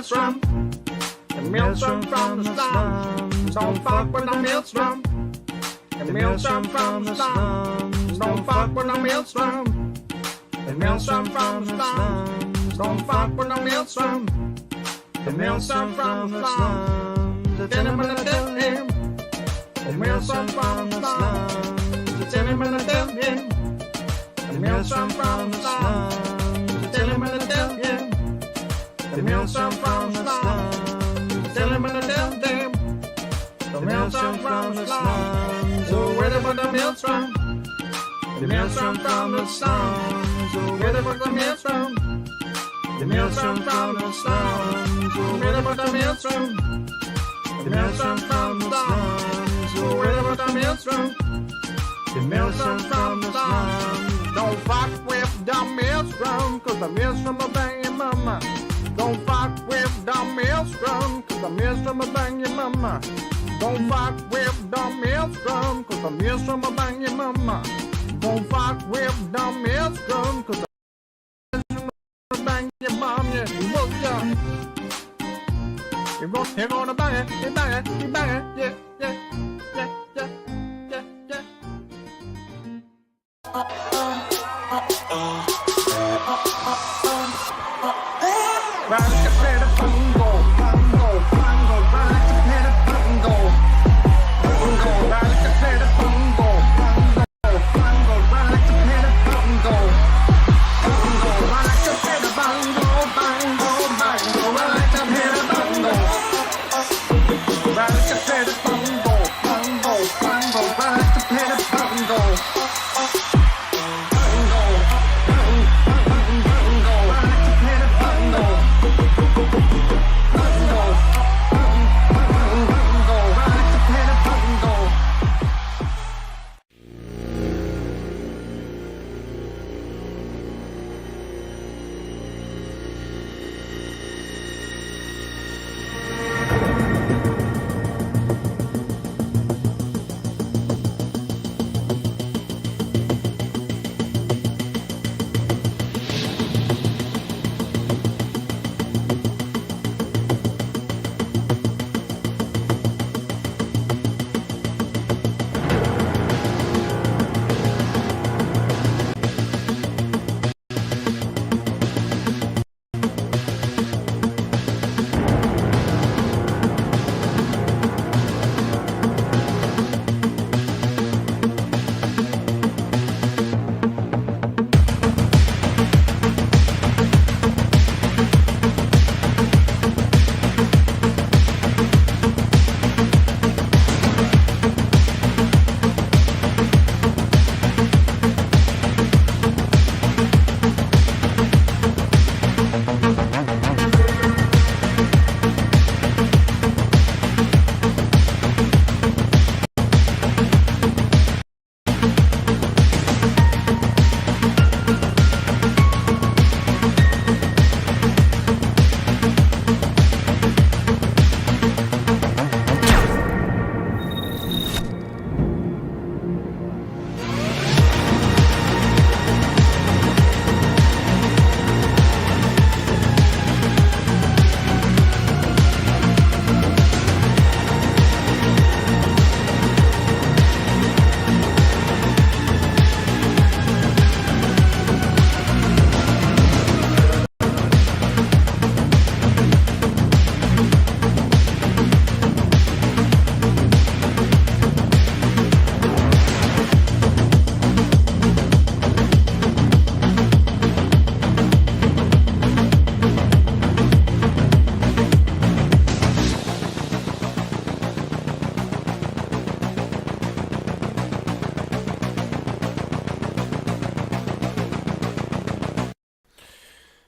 maelstrom. The maelstrom from the slums. Don't fuck with the maelstrom. The maelstrom from the slums. Don't fuck with the maelstrom. The maelstrom from the slums. Don't fuck with the maelstrom. The maelstrom from the slums. Tell him and tell him. The maelstrom from the slums. Tell him and tell him. The maelstrom from the slums. Tell him and tell him. The maelstrom from the slums. Tell him and tell him. The maelstrom from the slums. Oh, ready for the maelstrom. The maelstrom from the slums. Oh, ready for the maelstrom. The maelstrom from the slums. Oh, ready for the maelstrom. The maelstrom from the slums. Oh, ready for the maelstrom. The maelstrom from the slums. Don't fuck with the maelstrom, cause the maelstrom will bang your mama. Don't fuck with the maelstrom, cause the maelstrom will bang your mama. Don't fuck with the maelstrom, cause the maelstrom will bang your mama. Don't fuck with the maelstrom, cause the maelstrom will bang your mom, yeah. Look, yeah. You're gonna bang it, you bang it, you bang it, yeah, yeah, yeah, yeah, yeah, yeah. Ride like a better bongo, bongo, bongo. Ride like a better bongo, bongo. Ride like a better bongo, bongo, bongo. Ride like a better bongo, bongo. Ride like a better bongo, bongo, bongo. Ride like a better bongo, ride like a better bongo, bongo, bongo. Ride like a better bongo, bongo.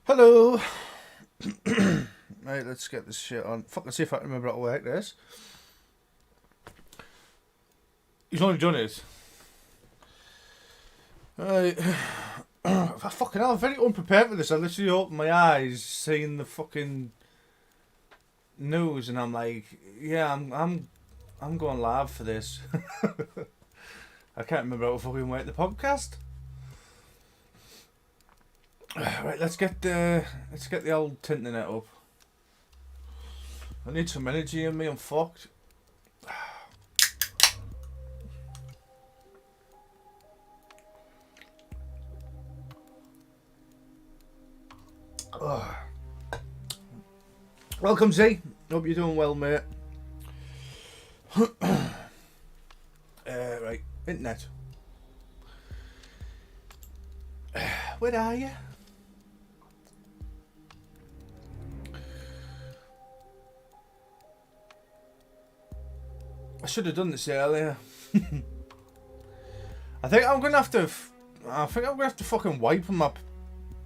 Hello. Right, let's get this shit on. Fucking see if I can remember how to work this. He's only done it. Right. Fucking hell, I'm very unprepared for this. I literally opened my eyes, seeing the fucking news, and I'm like, yeah, I'm going live for this. I can't remember how to fucking work the podcast. Right, let's get the old internet up. I need some energy in me, I'm fucked. Welcome, Z. Hope you're doing well, mate. Right, internet. Where are you? I should have done this earlier. I think I'm gonna have to. Fucking wipe my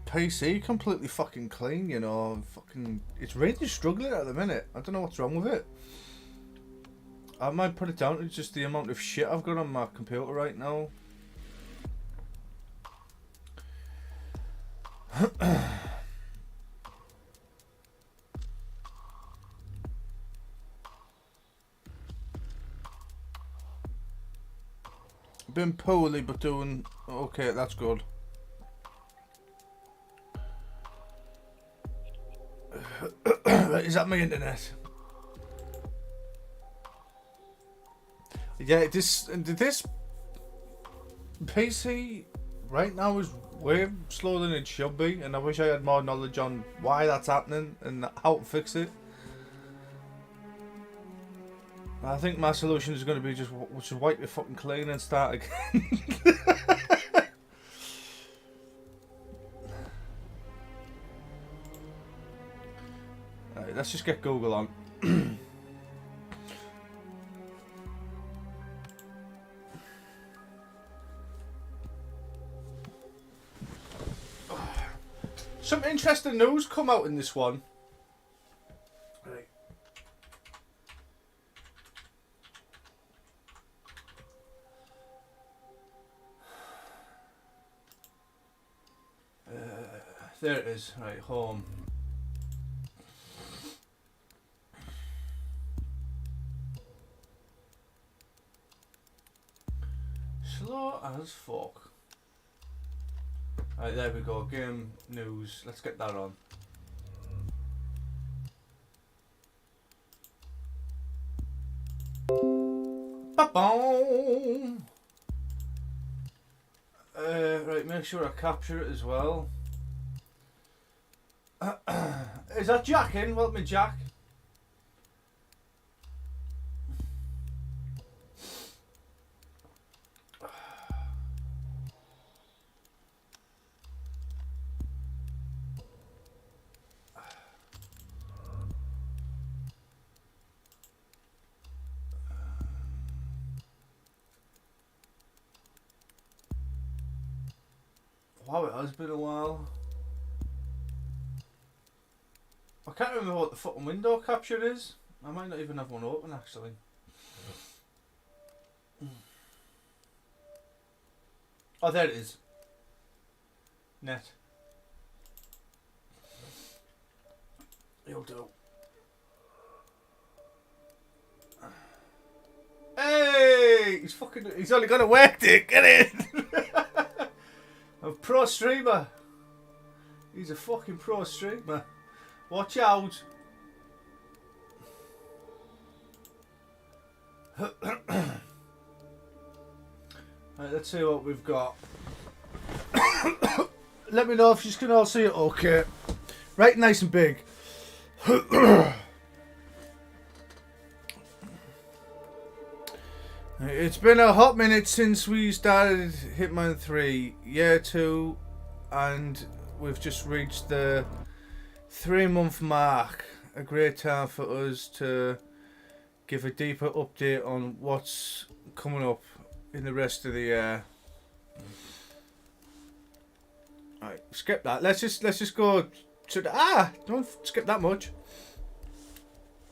PC completely fucking clean. You know, it's really struggling at the minute. I don't know what's wrong with it. I might put it down to just the amount of shit I've got on my computer right now. Been poorly but doing okay, that's good. Is that my internet? Yeah, this PC right now is way slower than it should be, and I wish I had more knowledge on why that's happening and how to fix it. I think my solution is going to be just wipe it fucking clean and start again. Right, let's just get Google on. Some interesting news come out in this one. Right. There it is. Right, home. Slow as fuck. Right, there we go. Game news. Let's get that on. Ba-boom! Right, make sure I capture it as well. Is that Jack in? Welcome me, Jack. Wow, it has been a while. I can't remember what the fucking window capture is. I might not even have one open actually. Oh, there it is. Net. You'll do. Hey! He's only gonna work it, get it! A pro streamer. He's a fucking pro streamer. Watch out. Right, let's see what we've got. Let me know if you can all see it okay. Right, nice and big. It's been a hot minute since we started Hitman 3, year 2, and we've just reached the 3-month mark. A great time for us to give a deeper update on what's coming up in the rest of the year. Alright, skip that. Let's just go to the, don't skip that much.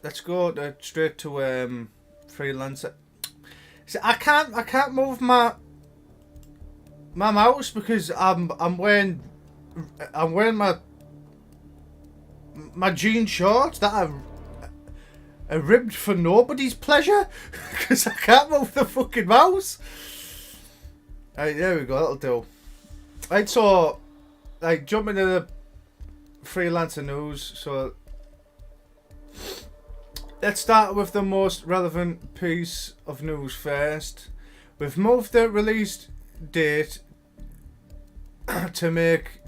Let's go straight to Freelancer. See, I can't move my mouse because I'm wearing my jean shorts that are ribbed for nobody's pleasure because I can't move the fucking mouse. Right, there we go. That'll do. Right, so like jump into the Freelancer news. So Let's start with the most relevant piece of news first. We've moved the release date to make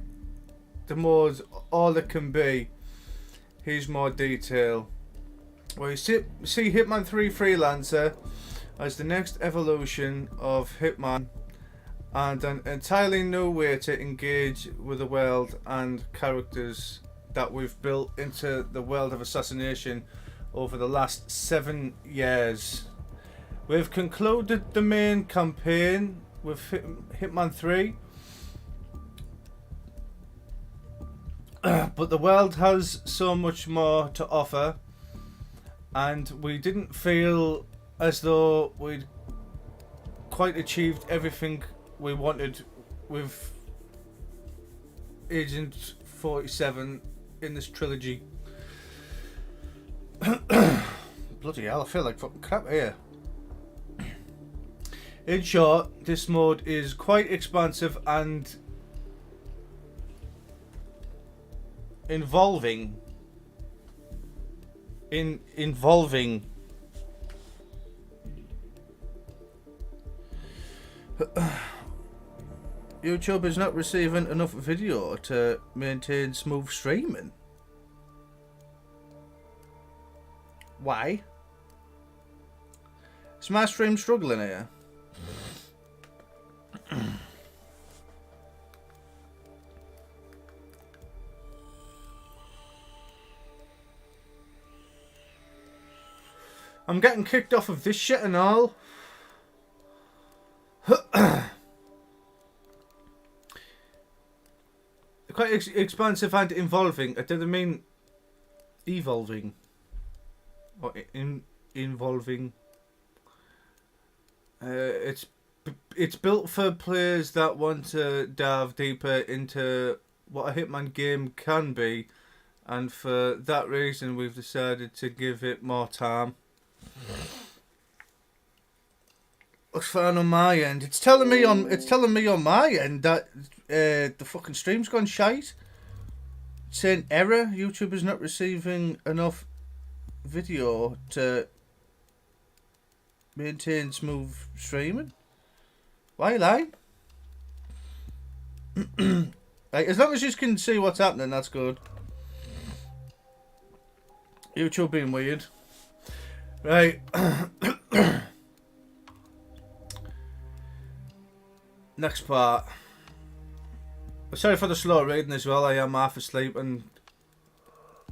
the mod all it can be. Here's more detail. We see Hitman 3 Freelancer as the next evolution of Hitman and an entirely new way to engage with the world and characters that we've built into the world of assassination over the last 7 years. We've concluded the main campaign with Hitman 3, but the world has so much more to offer, and we didn't feel as though we'd quite achieved everything we wanted with Agent 47 in this trilogy. Bloody hell, I feel like fucking crap here. In short, this mode is quite expansive and involving YouTube is not receiving enough video to maintain smooth streaming. Why? Is my stream struggling here? I'm getting kicked off of this shit and all. Quite expansive and involving. I didn't mean evolving. Or involving. It's built for players that want to dive deeper into what a Hitman game can be, and for that reason we've decided to give it more time. Looks fine on my end. It's telling me on my end that the fucking stream's gone shite. It's saying error. YouTube is not receiving enough video to maintain smooth streaming. Why lying? Like, as long as you can see what's happening, that's good. YouTube being weird. Right. Next part. Sorry for the slow reading as well. I am half asleep and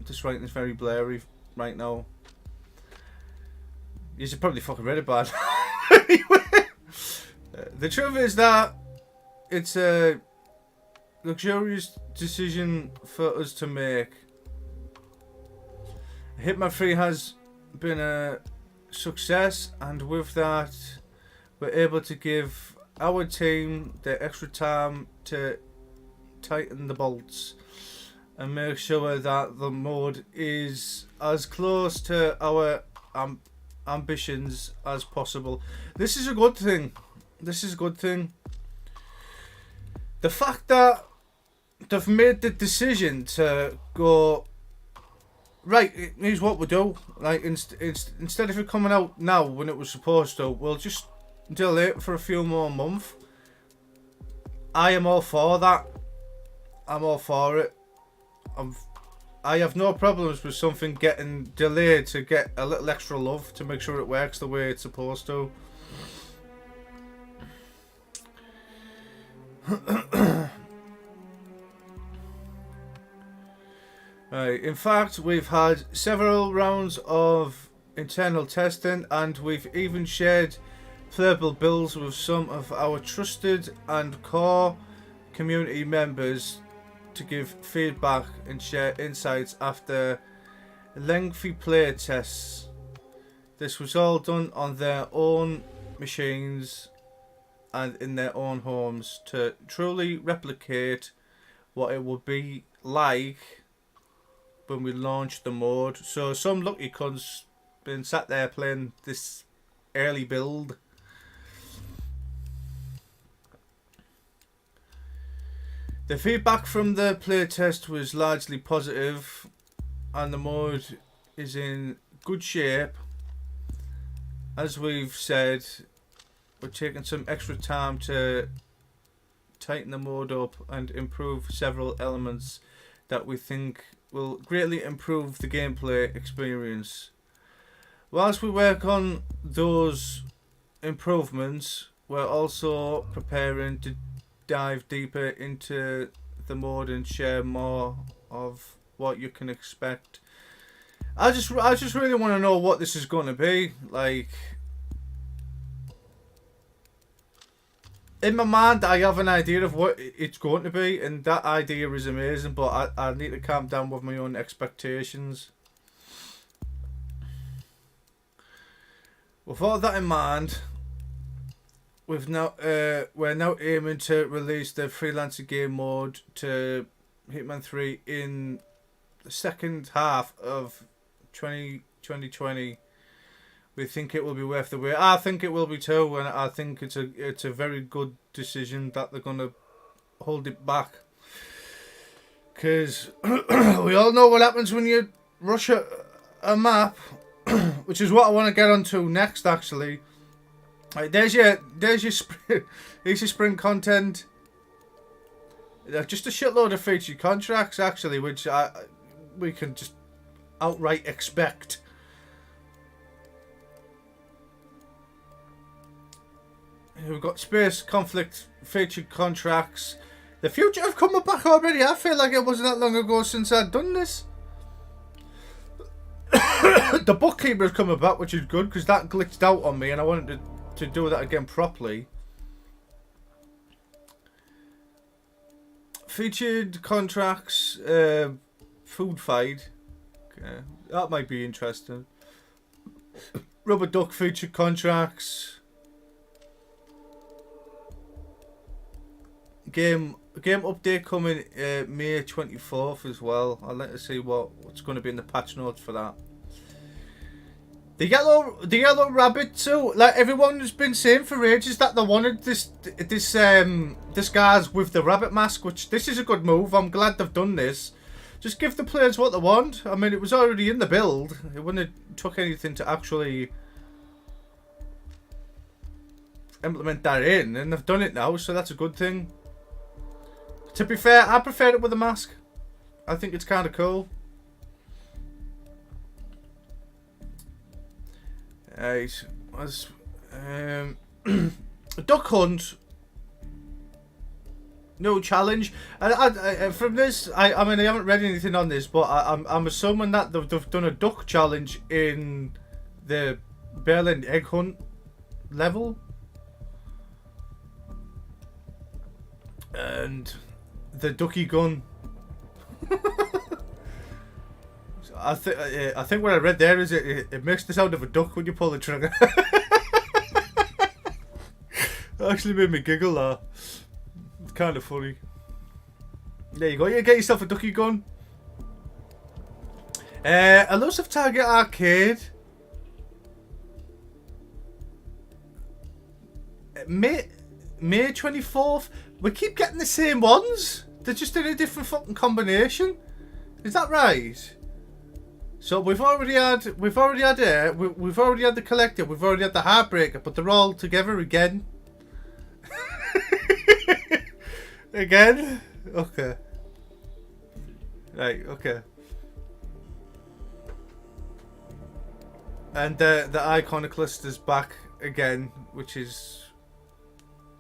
this writing is very blurry right now. You should probably fucking read it bad. Anyway, the truth is that it's a luxurious decision for us to make. Hitman 3 has been a success, and with that we're able to give our team the extra time to tighten the bolts and make sure that the mode is as close to our ambitions as possible. This is a good thing. This is a good thing. The fact that they've made the decision to go, right, here's what we do. Like, instead of it coming out now when it was supposed to, we'll just delay it for a few more months. I am all for that. I'm all for it. I have no problems with something getting delayed to get a little extra love to make sure it works the way it's supposed to. Right, in fact, we've had several rounds of internal testing, and we've even shared playable builds with some of our trusted and core community members to give feedback and share insights after lengthy play tests. This was all done on their own machines and in their own homes to truly replicate what it would be like when we launched the mode. So some lucky cunts been sat there playing this early build. The feedback from the playtest was largely positive, and the mode is in good shape. As we've said, we're taking some extra time to tighten the mode up and improve several elements that we think will greatly improve the gameplay experience. Whilst we work on those improvements, we're also preparing to dive deeper into the mode and share more of what you can expect. I just really want to know what this is going to be. Like, in my mind, I have an idea of what it's going to be, and that idea is amazing, but I need to calm down with my own expectations. With all that in mind, we're now aiming to release the Freelancer game mode to Hitman 3 in the second half of 2020. We think it will be worth the wait. I think it will be too, and I think it's a very good decision that they're gonna hold it back. Because we all know what happens when you rush a map, which is what I want to get onto next. Actually, right, there's your spring content. Just a shitload of featured contracts, actually, which we can just outright expect. We've got space conflict featured contracts. The future have come back already. I feel like it wasn't that long ago since I'd done this. The bookkeeper's coming back, which is good because that glitched out on me and I wanted to do that again properly. Featured contracts, food fight. Okay, that might be interesting. Rubber duck featured contracts. Game update coming May 24th as well. I'd like to see what's going to be in the patch notes for that. The yellow rabbit too. Like everyone's been saying for ages that they wanted this guy's with the rabbit mask, which this is a good move. I'm glad they've done this. Just give the players what they want. I mean, it was already in the build. It wouldn't have took anything to actually implement that in, and they've done it now, so that's a good thing. To be fair, I prefer it with a mask. I think it's kind of cool. Right, duck hunt. No challenge. And from this, I mean, I haven't read anything on this, but I'm assuming that they've done a duck challenge in the Berlin egg hunt level. And the ducky gun. I think what I read there is it makes the sound of a duck when you pull the trigger. That actually made me giggle. That it's kind of funny. There you go. You get yourself a ducky gun. Elusive Target Arcade. May 24th. We keep getting the same ones. They're just in a different fucking combination. Is that right? So we've already had the Collector, we've already had the Heartbreaker, but they're all together again. Again? Okay. Right, okay. And the Iconoclast is back again, which is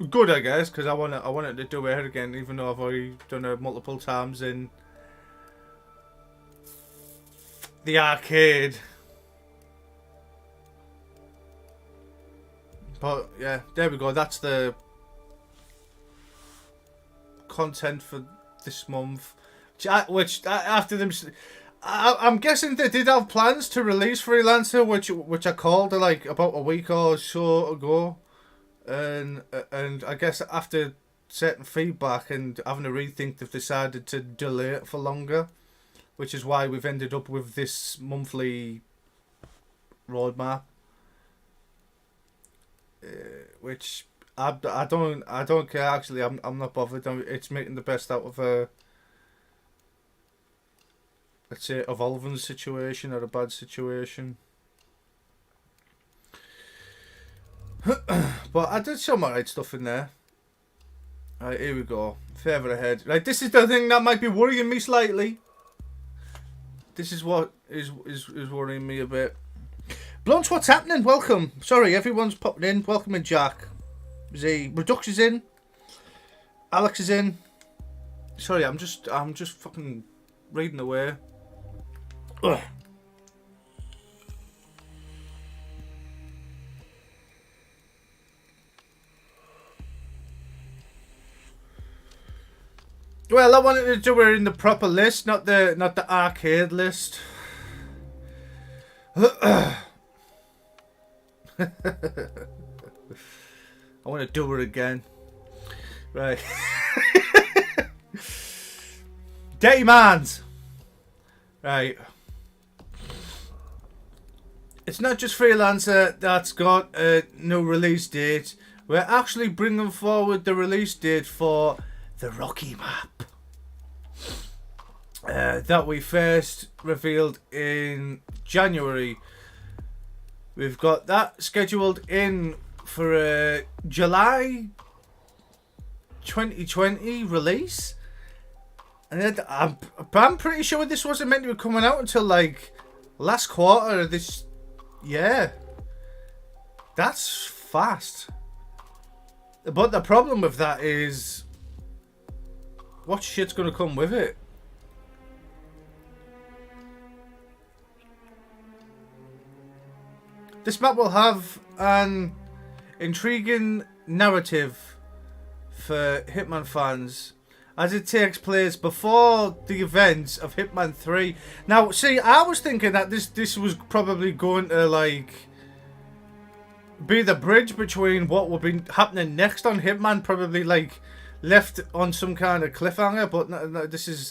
good, I guess, because I wanted to do it again, even though I've already done it multiple times in the arcade. But yeah, there we go. That's the content for this month. Which after them, I'm guessing they did have plans to release Freelancer, which I called like about a week or so ago. And I guess after certain feedback and having a rethink, they've decided to delay it for longer, which is why we've ended up with this monthly roadmap. Which I don't care actually. I'm not bothered. It's making the best out of a, let's say, evolving situation or a bad situation. But I did some alright stuff in there. Right, here we go. Further ahead. Right, this is the thing that might be worrying me slightly. This is what is worrying me a bit. Blunts, what's happening? Welcome. Sorry, everyone's popping in. Welcome in, Jack. Z. Redux is in. Alex is in. Sorry, I'm just fucking reading away. Ugh. Well, I wanted to do it in the proper list, not the arcade list. I want to do it again. Right. Dirty Mans. Right. It's not just Freelancer that's got a new release date. We're actually bringing forward the release date for the Rocky map. That we first revealed in January. We've got that scheduled in for a July 2020 release. And then I'm pretty sure this wasn't meant to be coming out until like last quarter of this year. That's fast. But the problem with that is, what shit's gonna come with it? This map will have an intriguing narrative for Hitman fans, as it takes place before the events of Hitman 3. Now, see, I was thinking that this was probably going to, like, be the bridge between what will be happening next on Hitman, probably, like, left on some kind of cliffhanger, but no, this is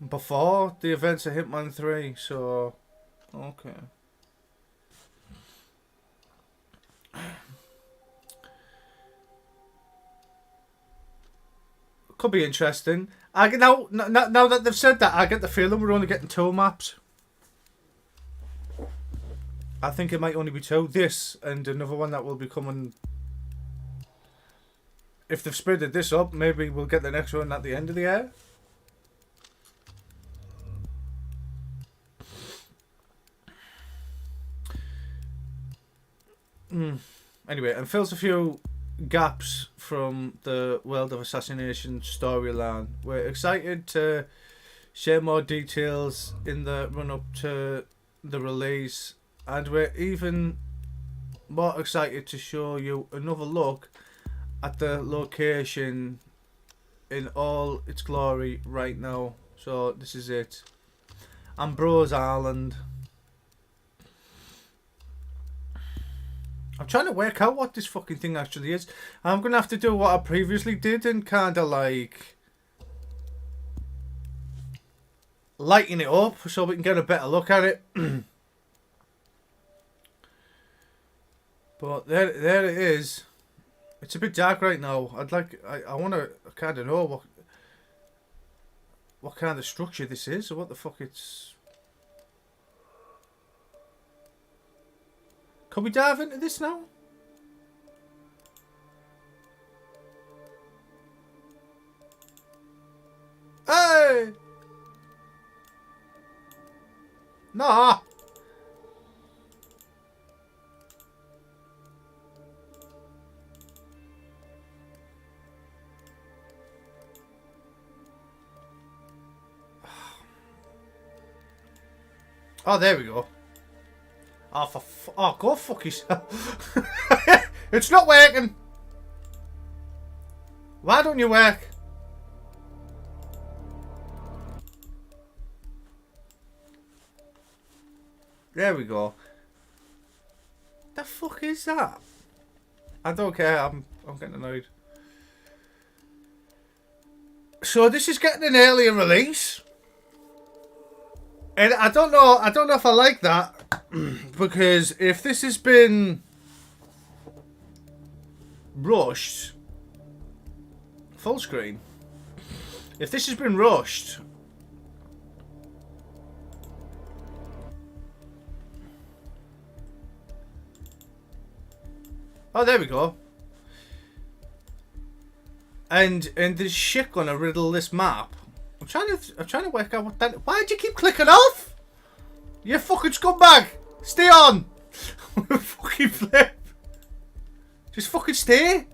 before the events of Hitman 3, so okay. Could be interesting. Now that they've said that, I get the feeling we're only getting 2 maps. I think it might only be 2. This and another one that will be coming. If they've speeded this up, maybe we'll get the next one at the end of the year. Anyway, and fills a few gaps from the World of Assassination storyline. We're excited to share more details in the run-up to the release, and we're even more excited to show you another look at the location in all its glory right now. So this is it. Ambrose Island. I'm trying to work out what this fucking thing actually is. I'm going to have to do what I previously did and kind of like lighten it up so we can get a better look at it. But there it is. It's a bit dark right now. I want to kind of know what kind of structure this is or what the fuck it's. Can we dive into this now? Hey! Nah! Oh, there we go. Oh, go fuck yourself. It's not working. Why don't you work? There we go. The fuck is that? I don't care. I'm getting annoyed. So this is getting an earlier release. And I don't know if I like that, because if this has been rushed, full screen, if this has been rushed, Oh, there we go. And there's shit gonna riddle this map. I'm trying to work out what that. Why'd you keep clicking off? You fucking scumbag! Stay on! Fucking flip! Just fucking stay!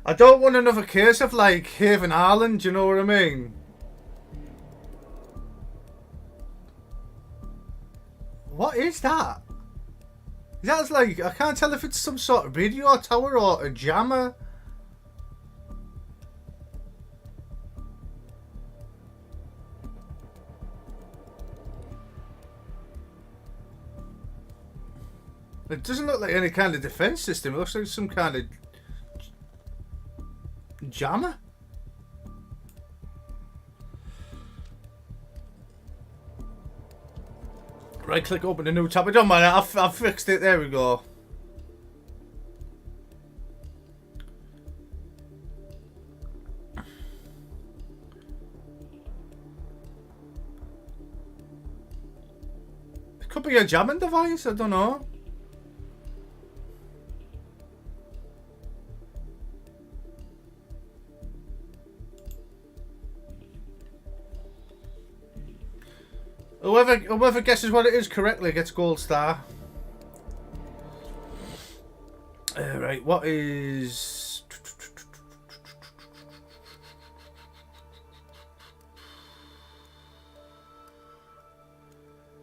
I don't want another case of like Haven Island, you know what I mean? What is that? That's like, I can't tell if it's some sort of radio tower or a jammer. It doesn't look like any kind of defense system. It looks like some kind of jammer. Right click, open a new tab. I don't mind, I've fixed it. There we go. It could be a jamming device, I don't know. Whoever guesses what it is correctly gets gold star. Right, what is...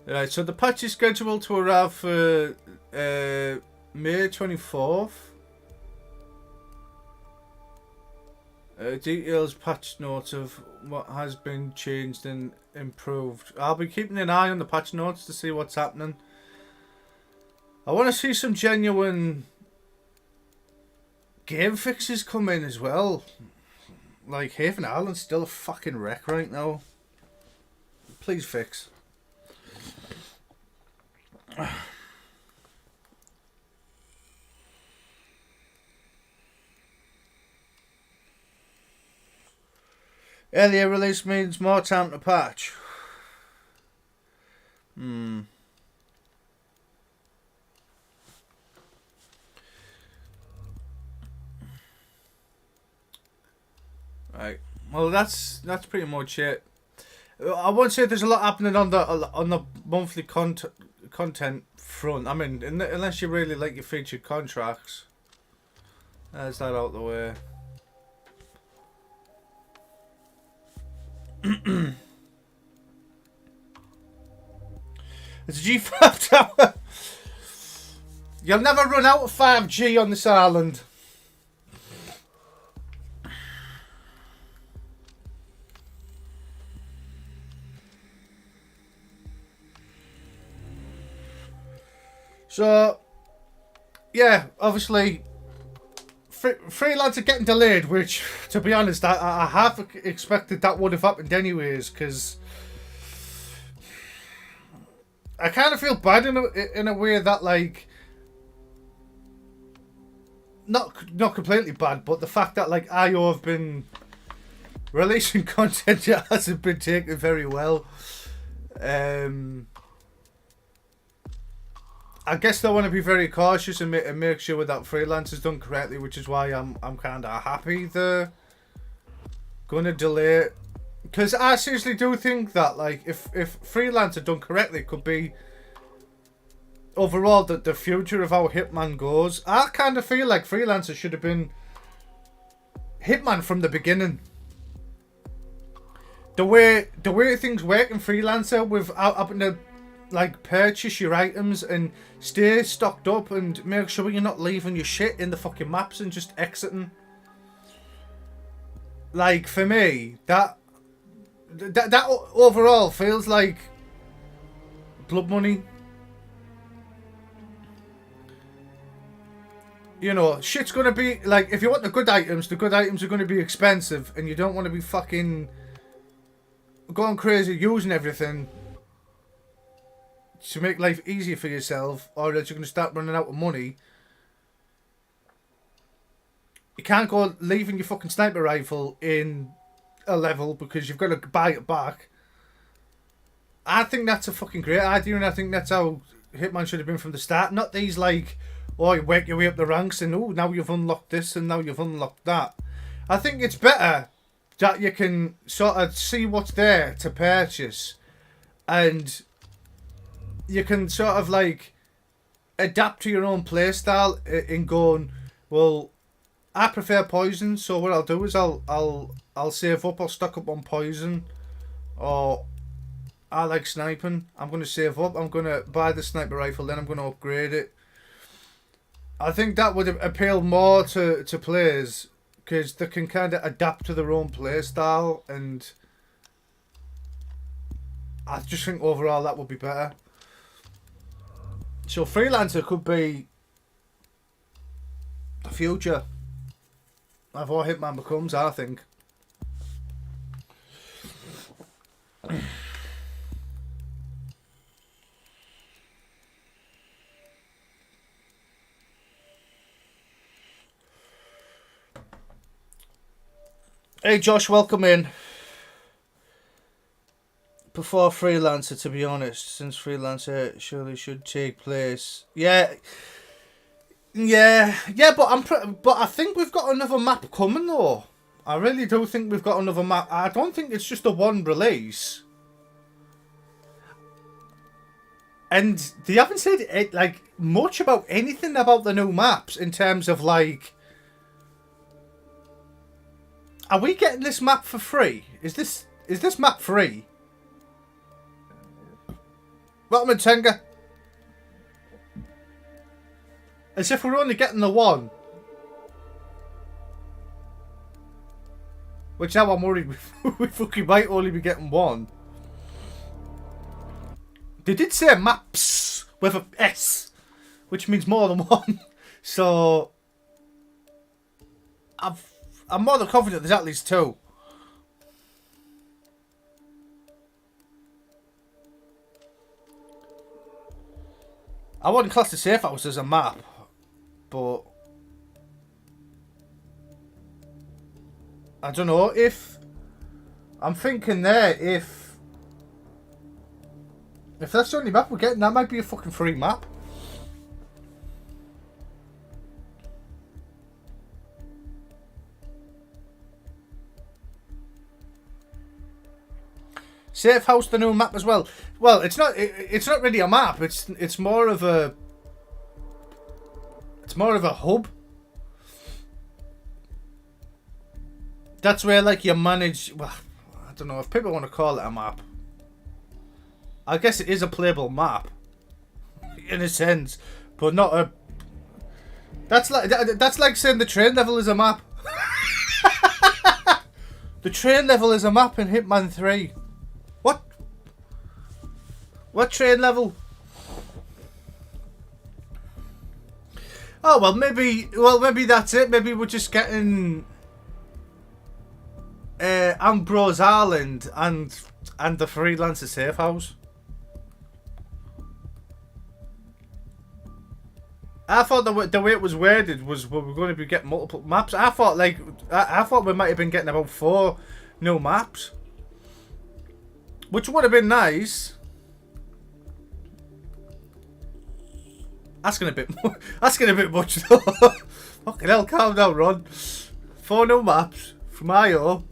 Right, so the patch is scheduled to arrive for May 24th. Details patch notes of what has been changed and improved. I'll be keeping an eye on the patch notes to see what's happening. I want to see some genuine game fixes come in as well. Like, Haven Island's still a fucking wreck right now. Please fix. Earlier release means more time to patch. Right. Well, that's pretty much it. I won't say there's a lot happening on the monthly content front. I mean, unless you really like your featured contracts. There's that out the way. It's a G5 tower. You'll never run out of 5G on this island. So, yeah, obviously, Freelancer getting delayed, which, to be honest, I half expected that would have happened anyways, because I kind of feel bad in a way that, like, not completely bad, but the fact that, like, IO have been releasing content that hasn't been taken very well. I guess they want to be very cautious and make sure that Freelancer's done correctly, which is why I'm kind of happy they're going to delay it. Because I seriously do think that, like, if Freelancer done correctly, it could be overall the future of how Hitman goes. I kind of feel like Freelancer should have been Hitman from the beginning. The way things work in Freelancer with having to, like, purchase your items and stay stocked up and make sure you're not leaving your shit in the fucking maps and just exiting. Like, for me, that overall feels like blood money. You know, shit's gonna be, like, if you want the good items are gonna be expensive, and you don't want to be fucking going crazy using everything to make life easier for yourself, or else you're going to start running out of money. You can't go leaving your fucking sniper rifle in a level because you've got to buy it back. I think that's a fucking great idea, and I think that's how Hitman should have been from the start. Not these like, oh, you work your way up the ranks and oh, now you've unlocked this and now you've unlocked that. I think it's better that you can sort of see what's there to purchase, and you can sort of like adapt to your own playstyle in going, well, I prefer poison, so what I'll do is I'll save up, I'll stock up on poison, or I like sniping, I'm going to save up, I'm going to buy the sniper rifle, then I'm going to upgrade it. I think that would appeal more to players, because they can kind of adapt to their own playstyle, and I just think overall that would be better. So Freelancer could be the future of what Hitman becomes, I think. Hey Josh, welcome in. Before Freelancer, to be honest, since Freelancer surely should take place. Yeah, but I think we've got another map coming though. I really do think we've got another map. I don't think it's just a one release. And they haven't said like much about anything about the new maps in terms of like, are we getting this map for free? Is this map free? Welcome, Tenga. As if we're only getting the one. Which now I'm worried we fucking might only be getting one. They did say maps with a S, which means more than one. So I'm more than confident there's at least two. I wouldn't class the safe house as a map, but I don't know if I'm thinking there if that's the only map we're getting, that might be a fucking free map. Safe house, the new map as well. Well, it's not really a map. It's more of a hub. That's where like you manage. Well, I don't know if people want to call it a map. I guess it is a playable map, in a sense, but not a. That's like saying the train level is a map. The train level is a map in Hitman 3. What train level? Oh well, maybe that's it. Maybe we're just getting Ambrose Island and the Freelancer safe house. I thought the way it was worded was we were going to be getting multiple maps. I thought we might have been getting about 4 new maps, which would have been nice. Asking a bit much though. Fucking hell, calm down, Ron. 4 new maps from IO.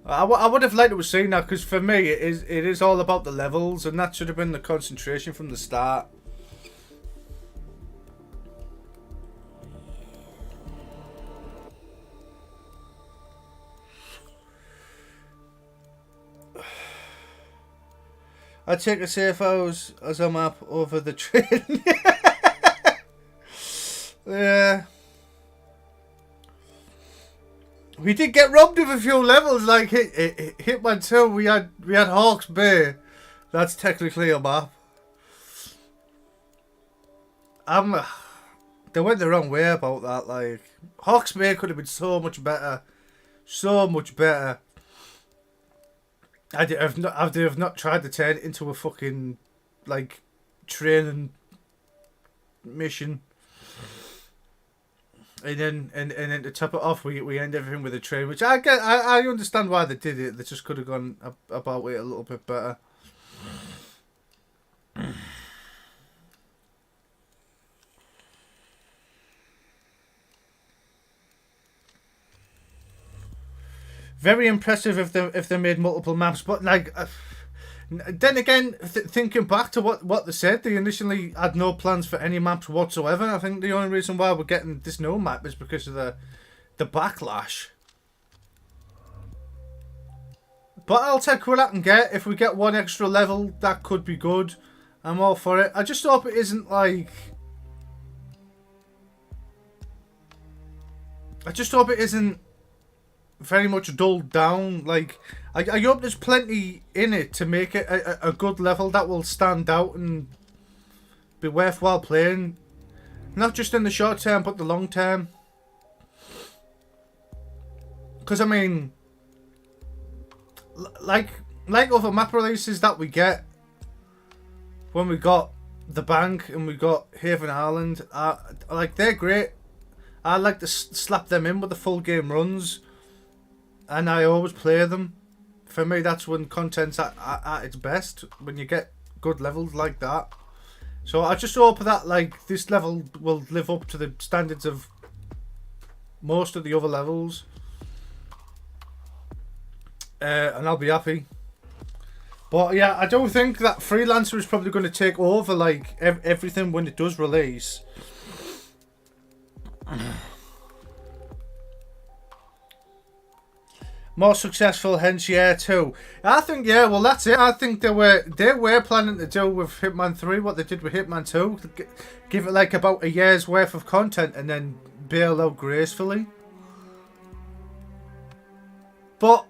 I would have liked to have seen that, because for me it is all about the levels, and that should have been the concentration from the start. I'd take a safe house as a map over the train. Yeah. We did get robbed of a few levels, like Hitman 2, we had Hawke's Bay. That's technically a map. They went the wrong way about that, like. Hawke's Bay could have been so much better. So much better. I'd have not tried to turn it into a fucking, like, training mission. And then to top it off, we end everything with a train, which I get. I understand why they did it. They just could have gone about it a little bit better. Very impressive if they made multiple maps, but like, then again, thinking back to what they said, they initially had no plans for any maps whatsoever. I think the only reason why we're getting this no map is because of the backlash. But I'll take what I can get. If we get one extra level, that could be good. I'm all for it. I just hope it isn't like. I just hope it isn't very much dulled down. Like, I hope there's plenty in it to make it a good level that will stand out and be worthwhile playing. Not just in the short term, but the long term. Because, I mean, like other map releases that we get, when we got The Bank and we got Haven Island, like, they're great. I like to slap them in with the full game runs, and I always play them. For me, that's when content's at its best, when you get good levels like that. So I just hope that, like, this level will live up to the standards of most of the other levels. And I'll be happy. But yeah, I don't think that Freelancer is probably going to take over, like, everything when it does release. More successful, hence year 2. I think, yeah, well, that's it. I think they were planning to do with Hitman 3 what they did with Hitman 2. Give it like about a year's worth of content and then bail out gracefully. But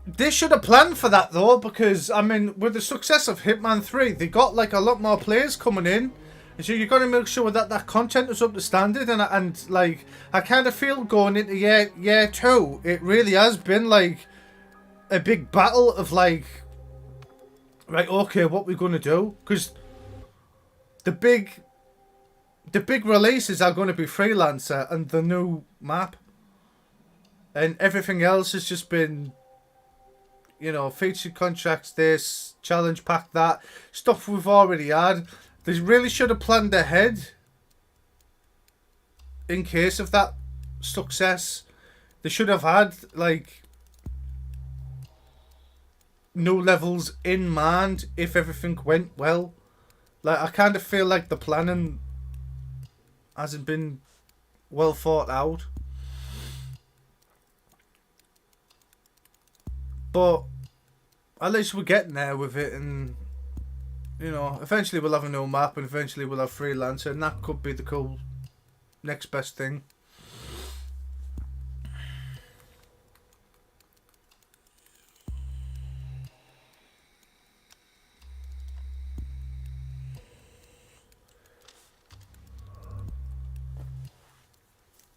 they should have planned for that, though, because, I mean, with the success of Hitman 3, they got, like, a lot more players coming in. And so you've got to make sure that that content is up to standard. And like, I kind of feel going into year 2, it really has been, like, a big battle of, like, right, okay, what we're going to do. Because the big releases are going to be Freelancer and the new map. And everything else has just been, you know, featured contracts, this, challenge pack, that. Stuff we've already had. They really should have planned ahead in case of that success. They should have had, like, new levels in mind if everything went well. Like, I kind of feel like the planning hasn't been well thought out. But at least we're getting there with it, and, you know, eventually we'll have a new map, and eventually we'll have Freelancer, and that could be the cool next best thing.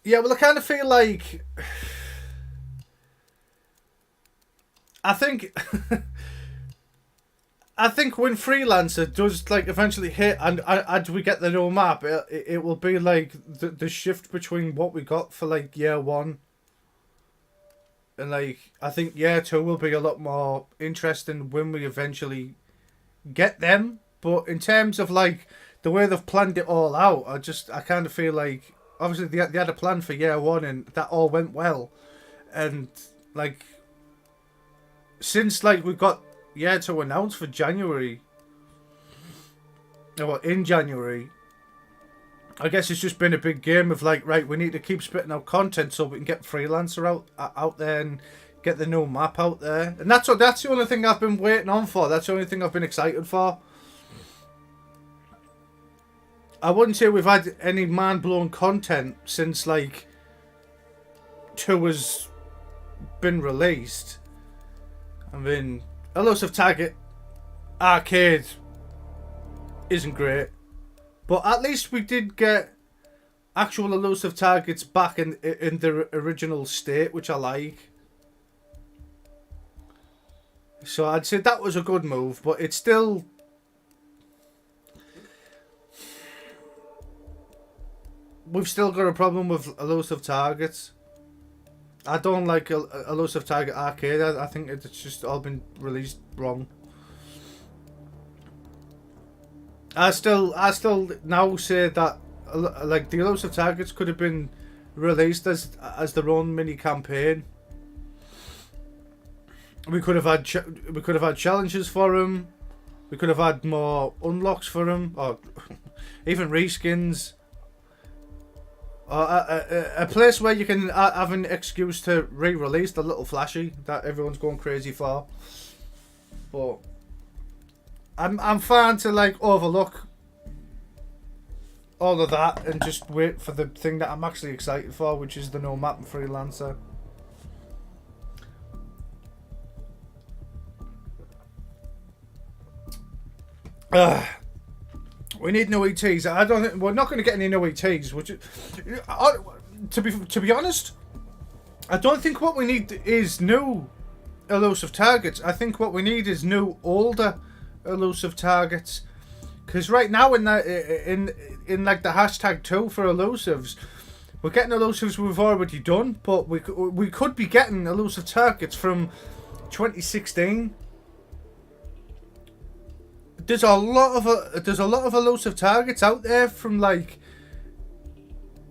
Yeah, well, I kind of feel like, I think when Freelancer does, like, eventually hit and we get the new map, it will be like the shift between what we got for, like, year 1 and, like, I think year 2 will be a lot more interesting when we eventually get them. But in terms of, like, the way they've planned it all out, I kind of feel like, obviously they had a plan for year 1 and that all went well, and, like, since, like, we got year 2 announced for January, or in January, I guess it's just been a big game of, like, right, we need to keep spitting out content so we can get Freelancer out there and get the new map out there. And that's the only thing I've been waiting on for. That's the only thing I've been excited for. I wouldn't say we've had any mind-blowing content since, like, 2 has been released. I mean, Elusive Target Arcade isn't great, but at least we did get actual Elusive Targets back in their original state, which I like. So I'd say that was a good move, but it's still, we've still got a problem with elusive targets. I don't like elusive target arcade. I think it's just all been released wrong. I still now say that like the elusive targets could have been released as their own mini campaign. We could have had challenges for them. We could have had more unlocks for them, or even reskins. Or a place where you can have an excuse to re-release the little flashy that everyone's going crazy for. But I'm fine to like overlook all of that and just wait for the thing that I'm actually excited for, which is the no map and Freelancer. We need new ETs. I don't think we're not going to get any new ETs. Which, to be honest, I don't think what we need is new elusive targets. I think what we need is new older elusive targets. Because right now in like the hashtag 2 for elusives, we're getting elusives we've already done, but we could be getting elusive targets from 2016. There's a lot of elusive targets out there from like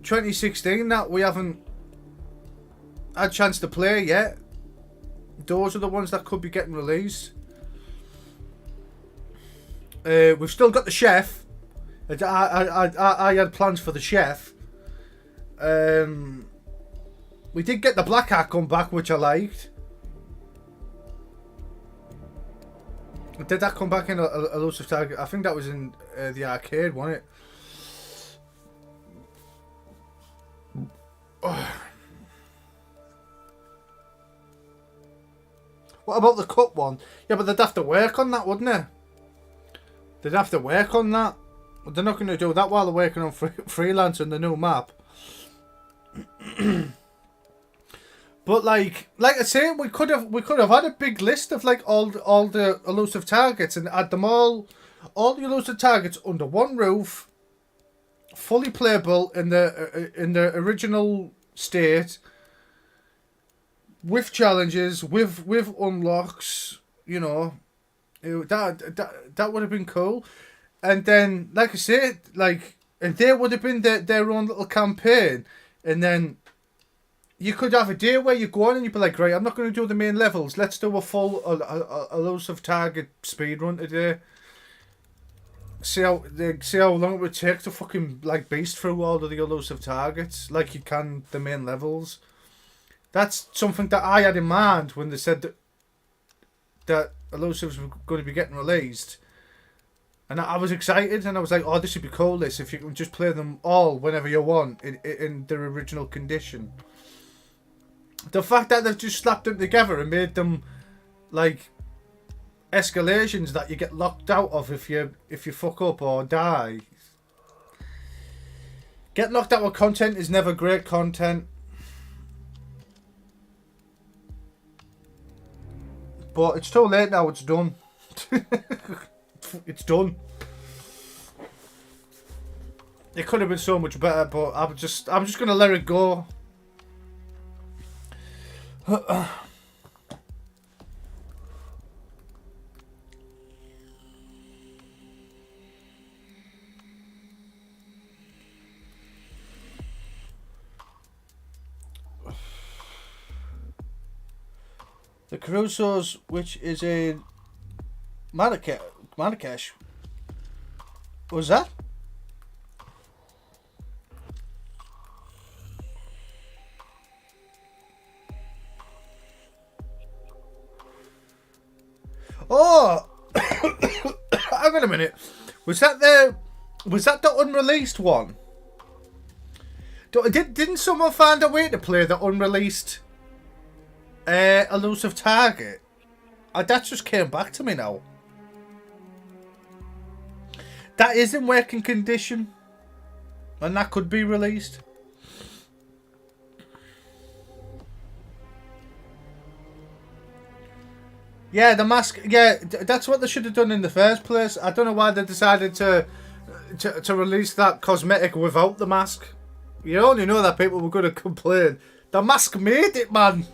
2016 that we haven't had a chance to play yet. Those are the ones that could be getting released. We've still got the chef. I had plans for the chef. We did get the black hat come back, which I liked. Did that come back in a elusive target? I think that was in the arcade, wasn't it? What about the cut one? Yeah, but they'd have to work on that, wouldn't they? They'd have to work on that. But they're not going to do that while they're working on Freelancer and the new map. But like I say, we could have had a big list of like all the elusive targets and had them all the elusive targets under one roof, fully playable in the original state, with challenges, with unlocks. You know, that would have been cool. And then, like I said, and they would have been their own little campaign, and then you could have a day where you go on and you'd be like, right, I'm not going to do the main levels. Let's do a full elusive target speedrun today. See how long it would take to fucking like beast through all of the elusive targets like you can the main levels. That's something that I had in mind when they said that elusives were going to be getting released. And I was excited, and I was like, oh, this would be cool, this, if you can just play them all whenever you want in their original condition. The fact that they've just slapped them together and made them like escalations that you get locked out of if you fuck up or die. Get locked out of content is never great content. But it's too late now, it's done. It's done. It could have been so much better, but I'm just gonna let it go. The Crusoes, which is in Marrakesh. What was that? Oh, hang on a minute. Was that the unreleased one? Didn't someone find a way to play the unreleased elusive target? That just came back to me now. That is in working condition, and that could be released. Yeah, the mask. Yeah, that's what they should have done in the first place. I don't know why they decided to release that cosmetic without the mask. you only know that people were going to complain. The mask made it, man.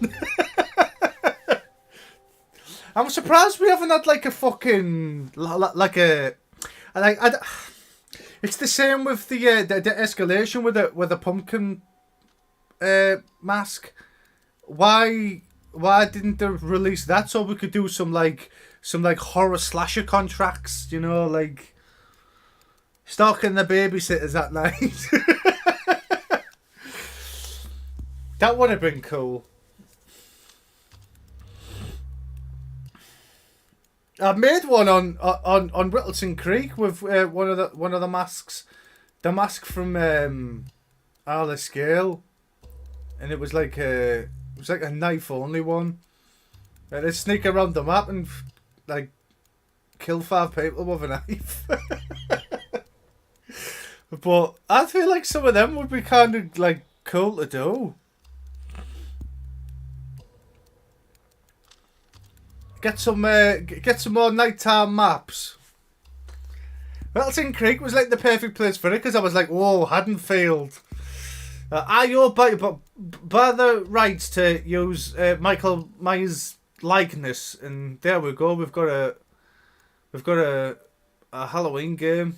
I'm surprised we haven't had like a fucking like a like. It's the same with the escalation with the pumpkin mask. Why didn't they release that so we could do some horror slasher contracts? You know, like stalking the babysitters at night. That would have been cool. I made one on Whittleton Creek with one of the masks, the mask from Isle of Scale, and it was like a knife only one. And they sneak around the map and like kill 5 people with a knife. But I feel like some of them would be kind of like cool to do. Get some more nighttime maps. Whittleton Creek was like the perfect place for it because I was like, whoa, Haddonfield. I owe by the rights to use Michael Myers' likeness, and there we go. We've got a Halloween game.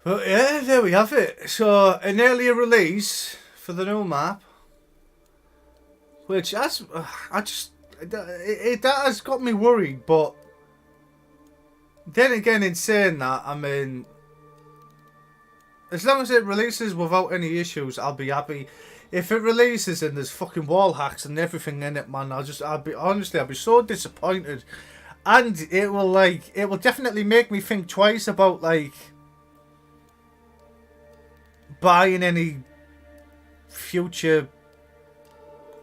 But yeah, there we have it. So an earlier release for the new map, which that has got me worried. But then again, in saying that, I mean, as long as it releases without any issues, I'll be happy. If it releases and there's fucking wall hacks and everything in it, man, I'll be so disappointed, and it will definitely make me think twice about like buying any future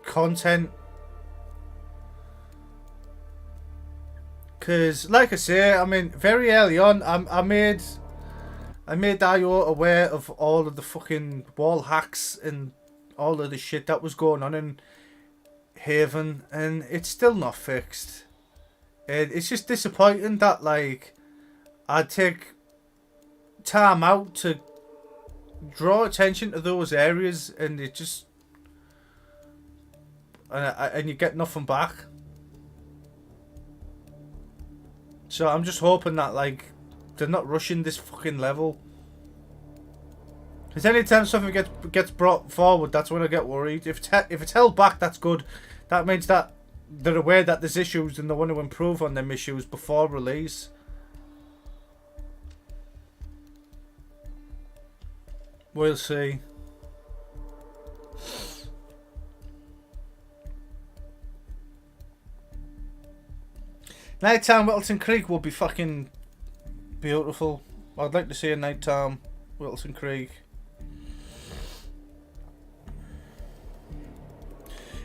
content. Because, like I say, I mean, very early on, I made IO aware of all of the fucking wall hacks and all of the shit that was going on in Haven, and it's still not fixed. And it's just disappointing that, like, I'd take time out to draw attention to those areas, and it just and you get nothing back. So I'm just hoping that like they're not rushing this fucking level. Because anytime something gets brought forward, that's when I get worried. If it's held back, that's good. That means that they're aware that there's issues and they want to improve on them issues before release. We'll see. Nighttime Whittleton Creek will be fucking beautiful. I'd like to see a nighttime Whittleton Creek.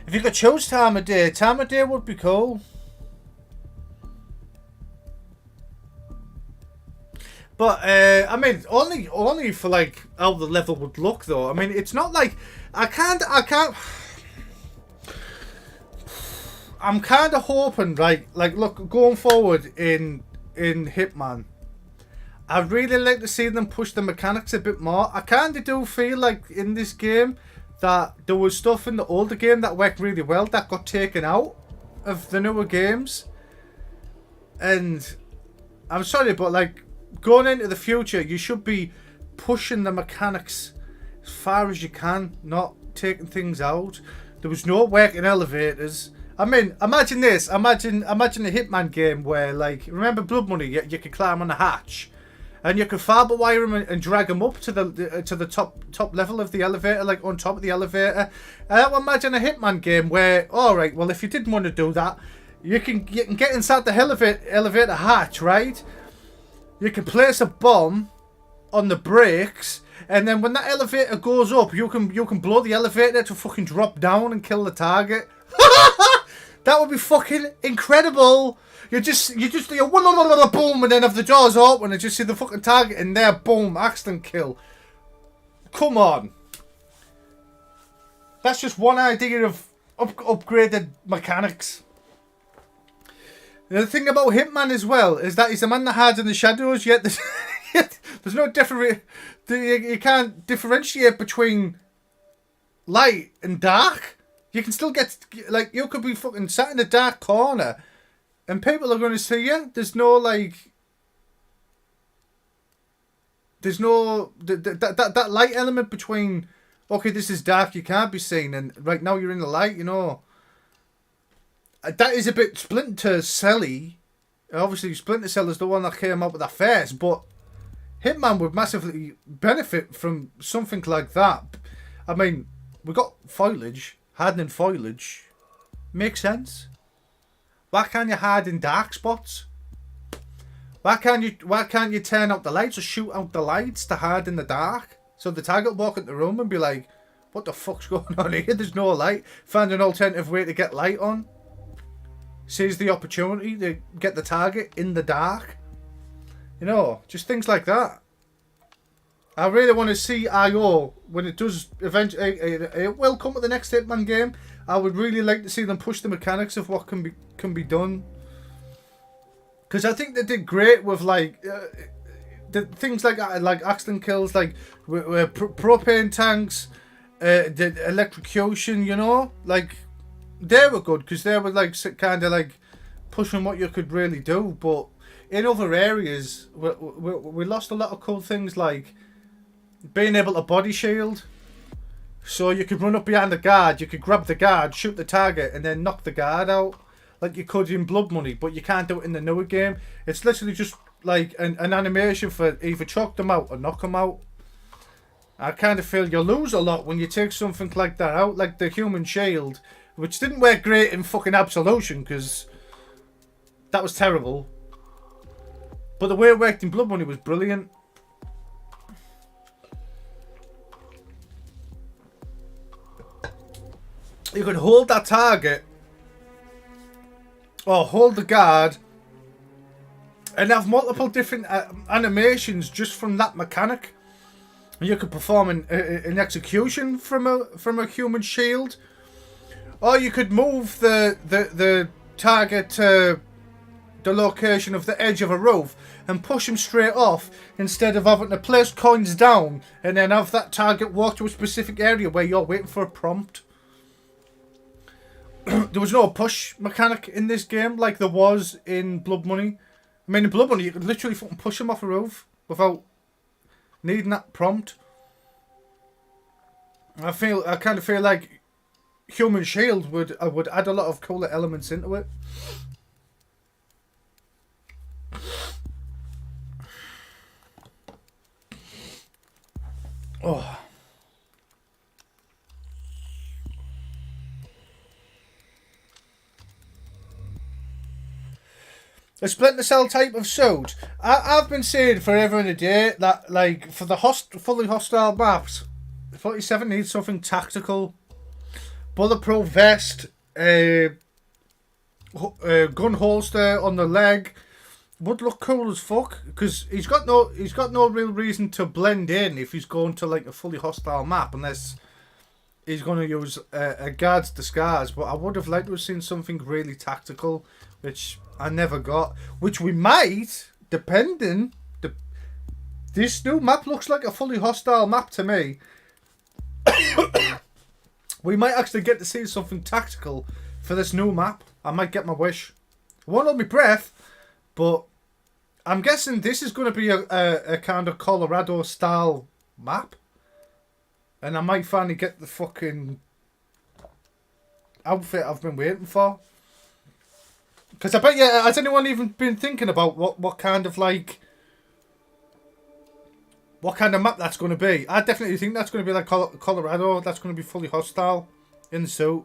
If you could choose time of day would be cool. But I mean, only for like how the level would look, though. I mean, it's not like I can't. I'm kind of hoping, like look, going forward in Hitman, I'd really like to see them push the mechanics a bit more. I kind of do feel like in this game that there was stuff in the older game that worked really well that got taken out of the newer games. And I'm sorry, but like going into the future, you should be pushing the mechanics as far as you can, not taking things out. There was no working elevators. I mean, imagine this. Imagine a Hitman game where, like, remember Blood Money? You could climb on a hatch, and you could fiber wire him and drag him up to the top level of the elevator, like on top of the elevator. And I imagine a Hitman game where, all right, well, if you didn't want to do that, you can get inside the elevator hatch, right? You can place a bomb on the brakes, and then when that elevator goes up, you can blow the elevator to fucking drop down and kill the target. That would be fucking incredible. You just boom, and then if the doors open and just see the fucking target in there, boom, accident kill. Come on. That's just one idea of upgraded mechanics. The thing about Hitman as well is that he's a man that hides in the shadows, yet there's no different. You can't differentiate between light and dark. You can still get, like, you could be fucking sat in a dark corner and people are going to see you. There's no, like, there's no, that light element between, okay, this is dark, you can't be seen, and right now you're in the light, you know. That is a bit Splinter Cell-y. Obviously, Splinter Cell is the one that came up with that first, but Hitman would massively benefit from something like that. I mean, we got foliage, hardening foliage. Makes sense. Why can't you hide in dark spots? Why can't you turn out the lights or shoot out the lights to hide in the dark? So the target will walk into the room and be like, what the fuck's going on here? There's no light. Find an alternative way to get light on. Seize the opportunity to get the target in the dark. You know, just things like that. I really want to see IO when it does eventually. It will come with the next Hitman game. I would really like to see them push the mechanics of what can be done. Because I think they did great with like the things like accident kills, like propane tanks, the electrocution. You know, like they were good because they were like kind of like pushing what you could really do. But in other areas, we lost a lot of cool things like being able to body shield. So you could run up behind the guard, you could grab the guard, shoot the target, and then knock the guard out. Like you could in Blood Money, but you can't do it in the newer game. It's literally just like an animation for either choke them out or knock them out. I kind of feel you lose a lot when you take something like that out, like the human shield, which didn't work great in fucking Absolution, because that was terrible. But the way it worked in Blood Money was brilliant. You could hold that target or hold the guard and have multiple different animations just from that mechanic. You could perform an execution from a human shield, or you could move the target to the location of the edge of a roof and push him straight off, instead of having to place coins down and then have that target walk to a specific area where you're waiting for a prompt. There was no push mechanic in this game like there was in Blood Money. I mean, in Blood Money, you could literally fucking push him off a roof without needing that prompt. I kind of feel like Human Shield would add a lot of cooler elements into it. Oh. A Splinter Cell type of suit. I've been saying forever and a day that, like, for the fully hostile maps, 47 needs something tactical. Bulletproof vest, gun holster on the leg would look cool as fuck, because he's got no real reason to blend in if he's going to like a fully hostile map, unless he's going to use a guard's disguise. But I would have liked to have seen something really tactical, which I never got, which we might, depending. This new map looks like a fully hostile map to me. We might actually get to see something tactical for this new map. I might get my wish. I won't hold my breath, but I'm guessing this is going to be a kind of Colorado style map. And I might finally get the fucking outfit I've been waiting for. Because I bet you, has anyone even been thinking about what kind of like, what kind of map that's going to be? I definitely think that's going to be like Colorado. That's going to be fully hostile in the suit.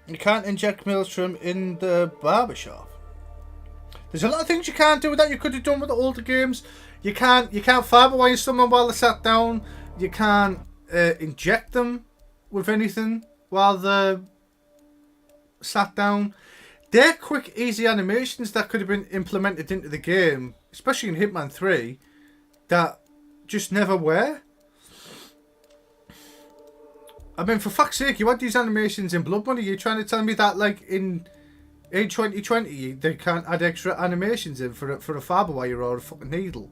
You can't inject Maelstrom in the barbershop. There's a lot of things you can't do that you could have done with the older games. You can't fiberwire someone while they're sat down. You can't inject them with anything while they're sat down. They're quick, easy animations that could have been implemented into the game, especially in Hitman 3, that just never were. I mean, for fuck's sake, you had these animations in Blood Money. You're trying to tell me that, like, in 2020, they can't add extra animations in for a fibre wire or a fucking needle.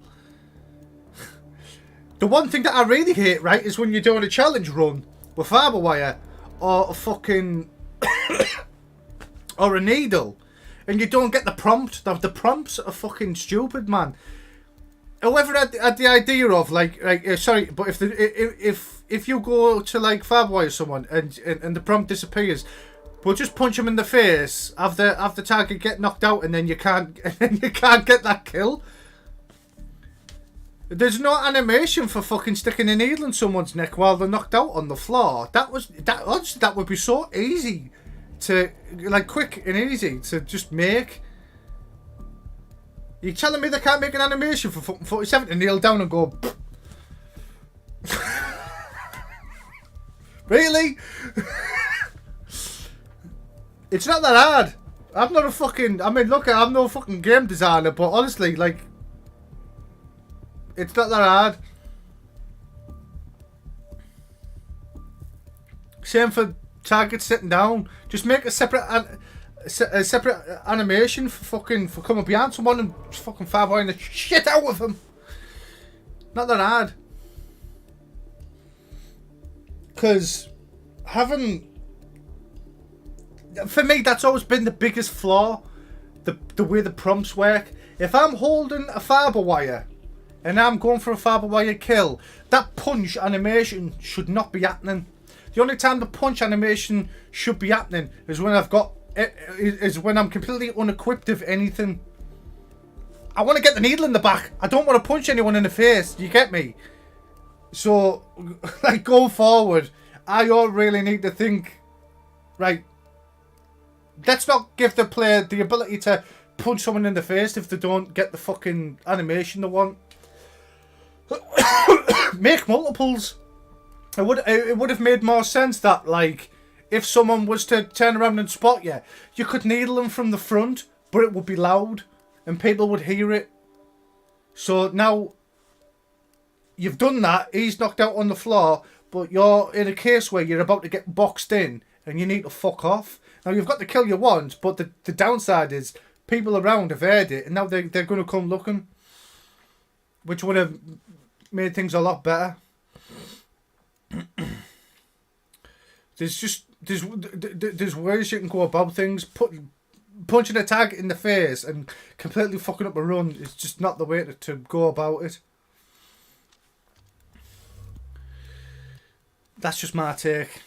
The one thing that I really hate, right, is when you're doing a challenge run with fibre wire or a fucking... or a needle, and you don't get the prompt. The prompts are fucking stupid, man. Whoever had the idea of sorry, but if you go to like fibre wire someone and the prompt disappears, we'll just punch him in the face, have the target get knocked out, and then you can't get that kill. There's no animation for fucking sticking a needle in someone's neck while they're knocked out on the floor. Honestly, that would be so easy to, like, quick and easy to just make. You're telling me they can't make an animation for fucking 47 to kneel down and go really? It's not that hard. I'm not a fucking, I mean, look, I'm no fucking game designer, but honestly, like, it's not that hard. Same for targets sitting down. Just make a separate animation for coming behind someone and just fucking fireballing the shit out of them. Not that hard. Because for me, that's always been the biggest flaw. The way the prompts work. If I'm holding a fibre wire and I'm going for a fibre wire kill, that punch animation should not be happening. The only time the punch animation should be happening is when when I'm completely unequipped of anything. I want to get the needle in the back. I don't want to punch anyone in the face. You get me? So, like, going forward, I all really need to think, right, let's not give the player the ability to punch someone in the face if they don't get the fucking animation they want. Make multiples. It would have made more sense that, like, if someone was to turn around and spot you, you could needle them from the front, but it would be loud and people would hear it. So now you've done that, he's knocked out on the floor, but you're in a case where you're about to get boxed in and you need to fuck off. Now you've got the kill you want, but the downside is people around have heard it and now they're going to come looking, which would have made things a lot better. There's ways you can go about things. Punching a target in the face and completely fucking up a run is just not the way to go about it. That's just my take.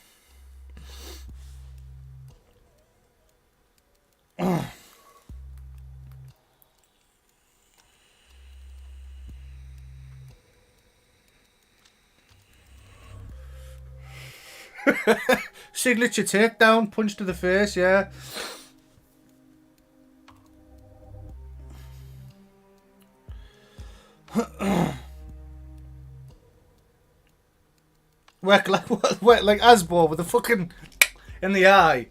Signature takedown, punch to the face, yeah. work like Asbo with the fucking in the eye.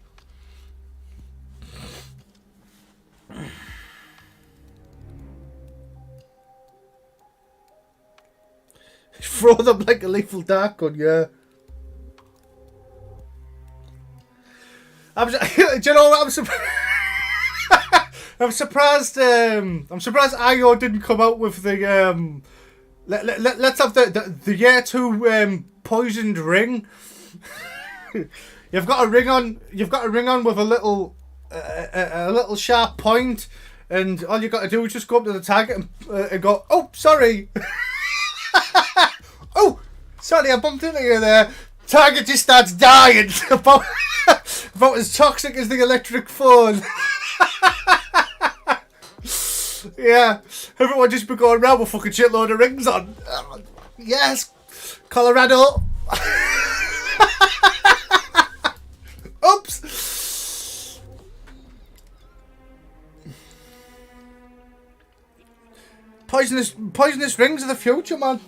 Throw them like a lethal dark gun, yeah. Do you know what? I'm surprised. I'm surprised IO didn't come out with the let's have the year 2 poisoned ring. You've got a ring on. You've got a ring on with a little sharp point, and all you got to do is just go up to the target and go, "Oh, sorry." Oh, sorry, I bumped into you there. Target just starts dying. about as toxic as the electric phone. Yeah, everyone just be going around with fucking shitload of rings on. Yes, Colorado. Oops. Poisonous rings are the future, man.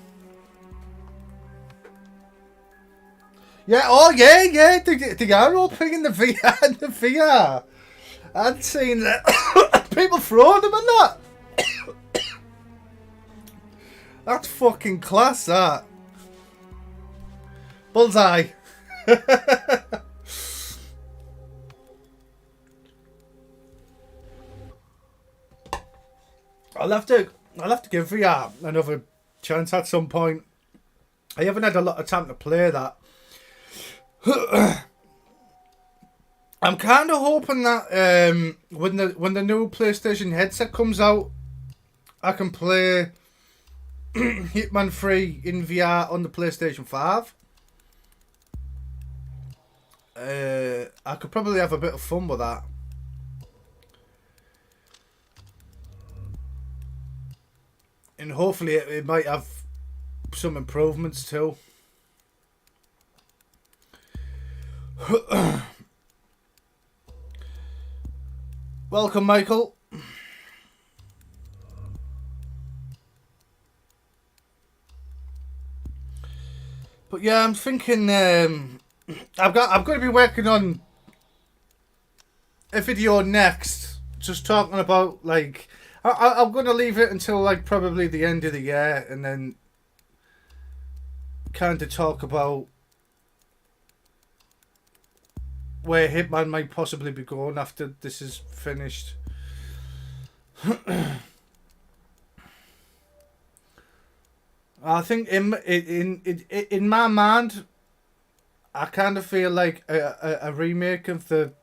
Yeah, oh yeah, yeah, the arrow ping in the VR, in the VR. I'd seen that. People throwing them and that. That's fucking class, that. Bullseye. I'll have to give VR another chance at some point. I haven't had a lot of time to play that. I'm kind of hoping that when the new PlayStation headset comes out, I can play Hitman 3 in VR on the PlayStation 5. I could probably have a bit of fun with that. And hopefully it might have some improvements too. Welcome, Michael. But yeah, I'm thinking I've got to be working on a video next, just talking about like I'm gonna leave it until like probably the end of the year, and then kind of talk about where Hitman might possibly be going after this is finished. I think in my mind, I kind of feel like a remake of the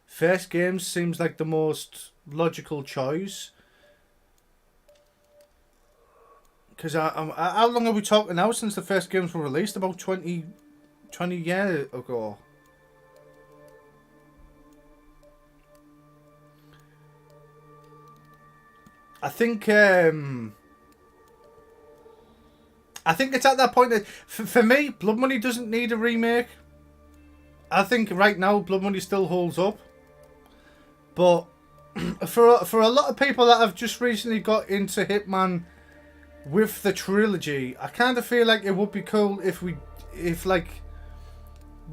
first game seems like the most logical choice. Because how long are we talking now since the first games were released? About 20 years ago. I think it's at that point that for me, Blood Money doesn't need a remake. I think right now Blood Money still holds up, but for a lot of people that have just recently got into Hitman with the trilogy, I kind of feel like it would be cool if we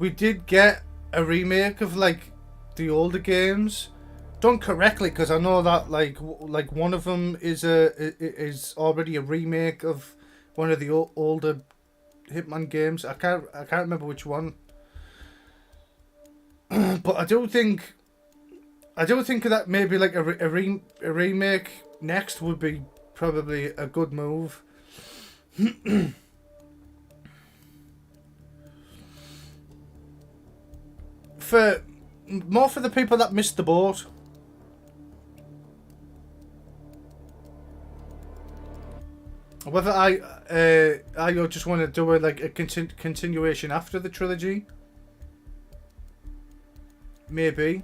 did get a remake of like the older games done correctly, because I know that like one of them is already a remake of one of the older Hitman games. I can't remember which one, but I do think that maybe like a remake next would be probably a good move. For the people that missed the boat. Whether I just want to do a continuation after the trilogy, maybe.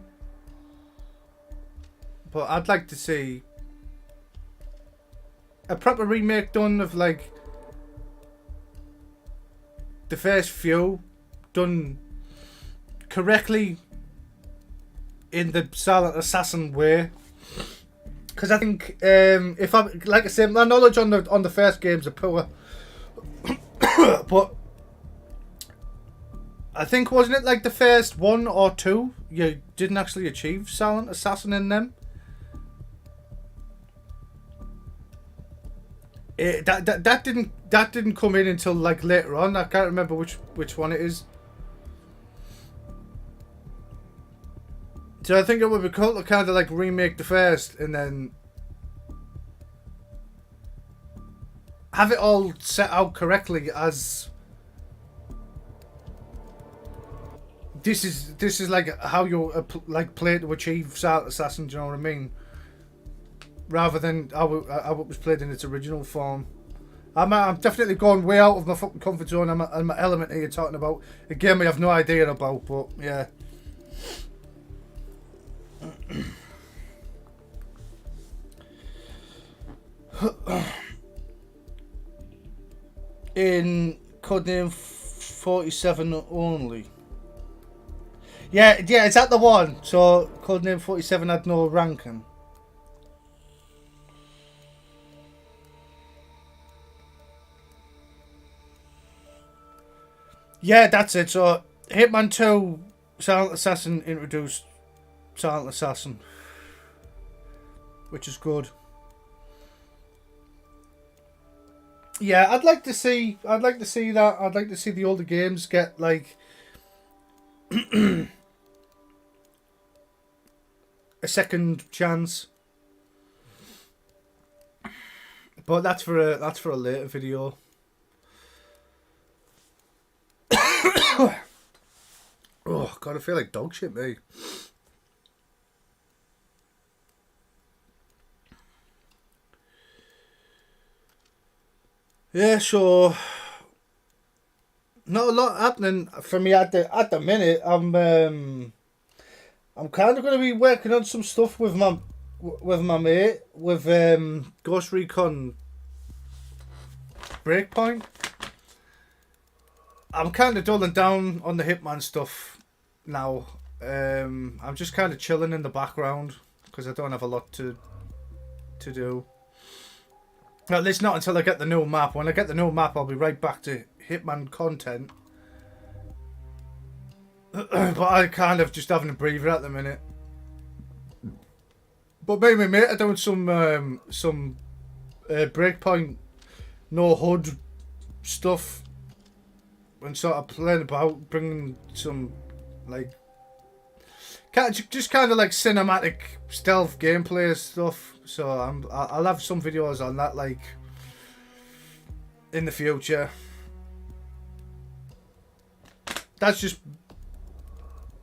But I'd like to see a proper remake done of like the first few, done correctly in the Silent Assassin way. Because I think if I like I said, my knowledge on the first games are poor, but I think wasn't it like the first 1 or 2 you didn't actually achieve Silent Assassin in them? That didn't come in until like later on. I can't remember which one it is. So I think it would be cool to kind of like remake the first and then have it all set out correctly as this is like how you like play to achieve Silent Assassin. Do you know what I mean? Rather than how it was played in its original form. I'm definitely going way out of my fucking comfort zone and my element here, talking about a game I have no idea about, but yeah. In Codename 47 only. Yeah, is that the one? So Codename 47 had no ranking. Yeah, that's it. So Hitman 2 Silent Assassin introduced Silent Assassin, which is good. Yeah, I'd like to see that. I'd like to see the older games get like a second chance. But that's for a later video. Oh god, I feel like dog shit, me. Yeah, so not a lot happening for me at the minute. I'm kind of going to be working on some stuff with my mate with Ghost Recon Breakpoint. I'm kind of dulling down on the Hitman stuff now. I'm just kind of chilling in the background because I don't have a lot to do. At least not until I get the new map. When I get the new map, I'll be right back to Hitman content. But I kind of just having a breather at the minute. But me and my mate are doing some Breakpoint no HUD stuff and sort of playing about, bringing some like just kind of like cinematic stealth gameplay stuff. So I'll have some videos on that like in the future. That's just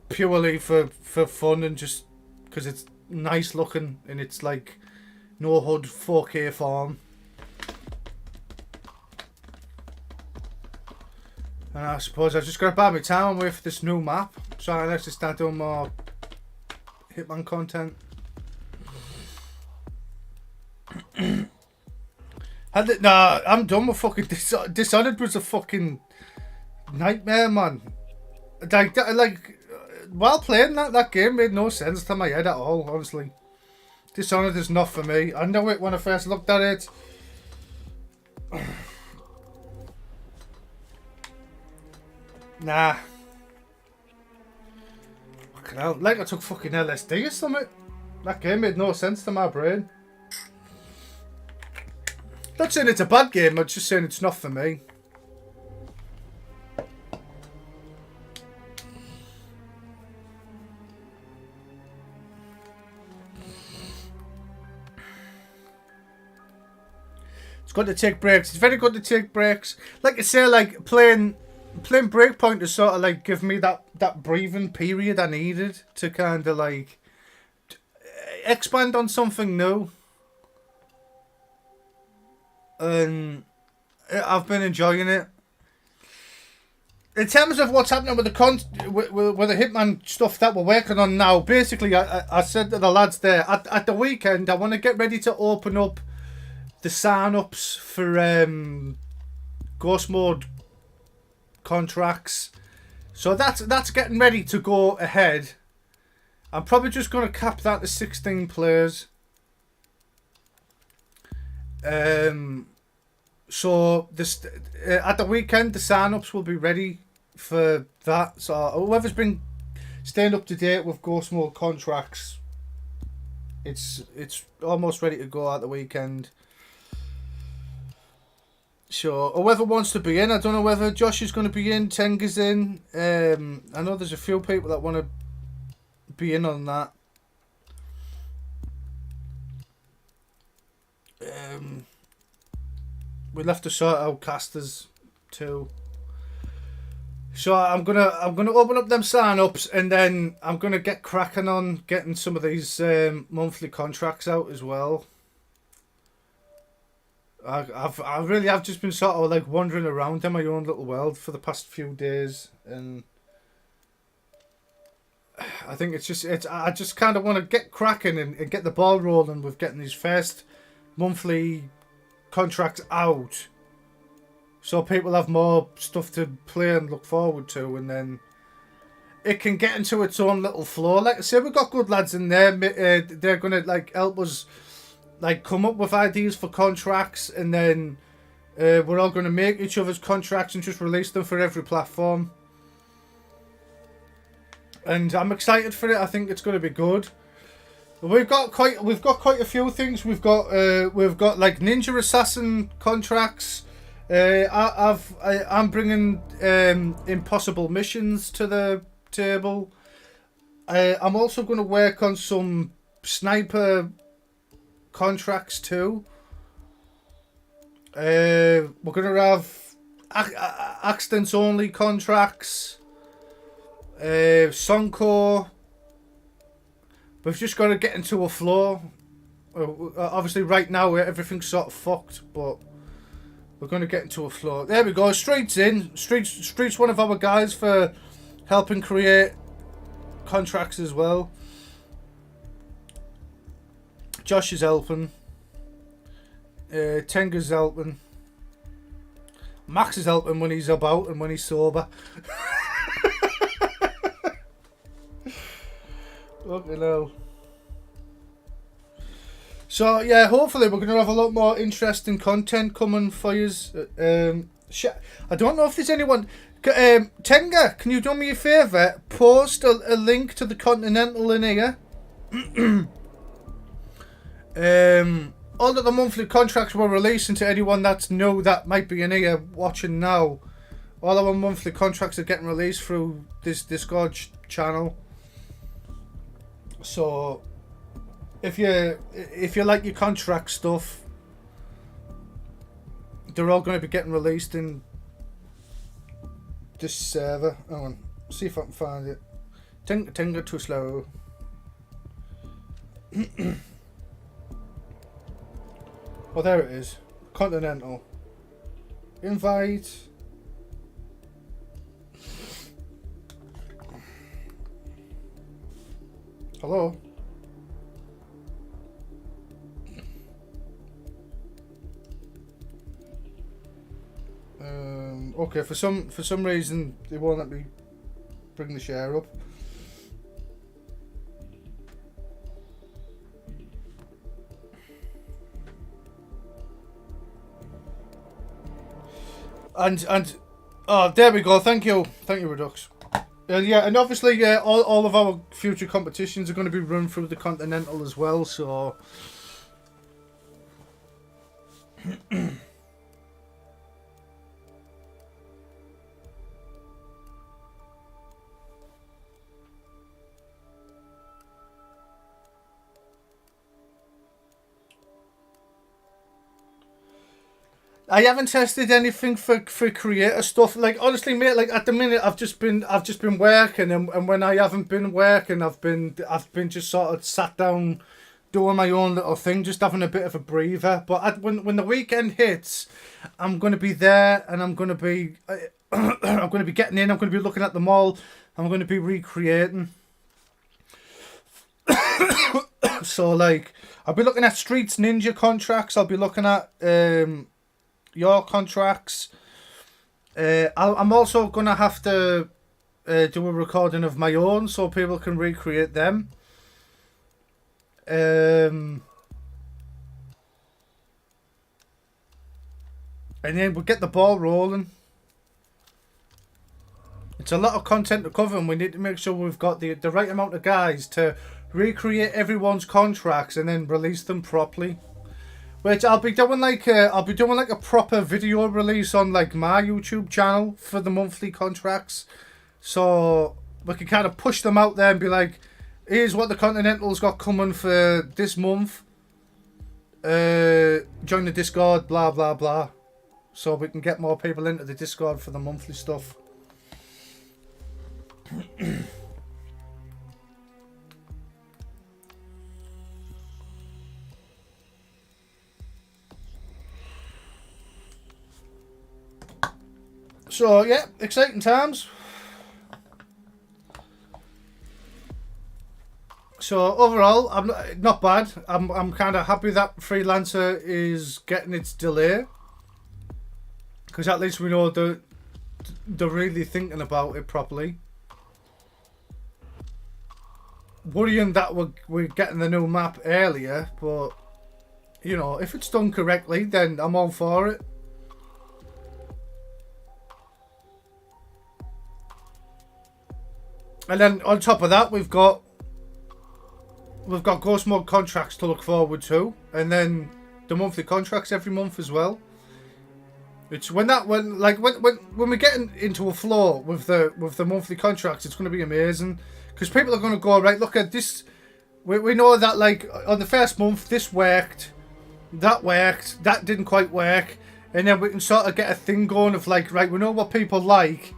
purely for fun and just because it's nice looking and it's like no HUD 4K form. And I suppose I just got to buy my time and wait for this new map so I can start doing more Hitman content. Nah, I'm done with fucking Dishonored. Was a fucking nightmare, man. Like while playing that game made no sense to my head at all, honestly. Dishonored is not for me. I know it when I first looked at it. Nah. Fucking hell. Like I took fucking LSD or something. That game made no sense to my brain. Not saying it's a bad game, I'm just saying it's not for me. It's good to take breaks. It's very good to take breaks. Like I say, like playing Breakpoint to sort of like give me that breathing period I needed to kind of like expand on something new. And I've been enjoying it. In terms of what's happening with the with the Hitman stuff that we're working on now, basically I said to the lads there at the weekend I want to get ready to open up the sign-ups for Ghost Mode contracts. So that's getting ready to go ahead. I'm probably just going to cap that to 16 players. So this at the weekend the sign-ups will be ready for that. So whoever's been staying up to date with Ghost Mode contracts, it's almost ready to go at the weekend. So whoever wants to be in, I don't know whether Josh is going to be in, Tenga's in. I know there's a few people that want to be in on that. We'll have to sort out casters too. So I'm gonna open up them sign-ups and then I'm gonna get cracking on getting some of these monthly contracts out as well. I really have just been sort of like wandering around in my own little world for the past few days, and I think I just kind of want to get cracking and get the ball rolling with getting these first monthly contracts out, so people have more stuff to play and look forward to, and then it can get into its own little flow. Like I say, we've got good lads in there. They're gonna like help us like come up with ideas for contracts, and then We're all going to make each other's contracts and just release them for every platform. And I'm excited for it. I think it's going to be good. We've got quite a few things. We've got like Ninja Assassin contracts. I'm bringing impossible missions to the table. I'm also going to work on some sniper contracts too. We're going to have accidents only contracts. Sonko. We've just got to get into a flow. Obviously, right now everything's sort of fucked, but we're going to get into a flow. There we go. Street's in. Street's one of our guys for helping create contracts as well. Josh is helping. Tenga's helping. Max is helping when he's about and when he's sober. Fucking hell. So yeah, hopefully we're going to have a lot more interesting content coming for you. I don't know if there's anyone. Tenga, can you do me a favour? Post a link to the Continental in here. All of the monthly contracts we're releasing to anyone that's new that might be in here watching now. All our monthly contracts are getting released through this Discord channel. So if you like your contract stuff, they're all going to be getting released in this server. Hang on, see if I can find it. Tinga too slow. Oh, there it is. Continental. Invite. Hello. Okay, for some reason they won't let me bring the share up. And oh, there we go. Thank you, Redux. Yeah, and obviously, all of our future competitions are going to be run through the Continental as well. So, I haven't tested anything for creator stuff. Like honestly, mate, like at the minute I've just been working, and when I haven't been working, I've been just sort of sat down doing my own little thing, just having a bit of a breather. But when the weekend hits, I'm gonna be there, and I'm gonna be I'm gonna be getting in. I'm gonna be looking at them all. I'm gonna be recreating. So like I'll be looking at Streets Ninja contracts. I'll be looking at your contracts. I'm also gonna have to do a recording of my own so people can recreate them. And then we'll get the ball rolling. It's a lot of content to cover, and we need to make sure we've got the right amount of guys to recreate everyone's contracts and then release them properly. Which I'll be doing like a proper video release on like my YouTube channel for the monthly contracts, so we can kind of push them out there and be like, here's what the Continental's got coming for this month. Join the Discord, blah blah blah, so we can get more people into the Discord for the monthly stuff. So yeah, exciting times. So overall, I'm not bad. I'm kind of happy that Freelancer is getting its delay, because at least we know that they're really thinking about it properly. Worrying that we're getting the new map earlier, but you know, if it's done correctly, then I'm all for it. And then on top of that, we've got ghost mode contracts to look forward to, and then the monthly contracts every month as well. It's when we get into a flow with the monthly contracts, it's going to be amazing, because people are going to go, right, look at this. We know that, like, on the first month this worked, that didn't quite work, and then we can sort of get a thing going of like, right, we know what people like,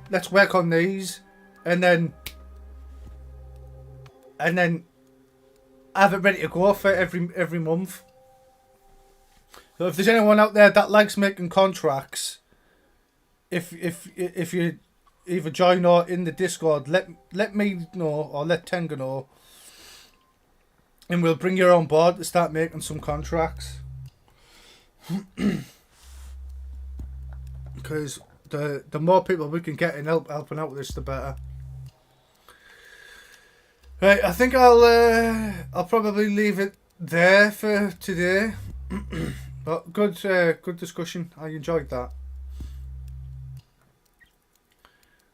let's work on these, and then have it ready to go for every month. So if there's anyone out there that likes making contracts, if you either join or in the Discord, let me know, or let Tenga know, and we'll bring you on board to start making some contracts. Because the more people we can get in helping out with this, the better. Right, I think I'll probably leave it there for today. But good discussion. I enjoyed that.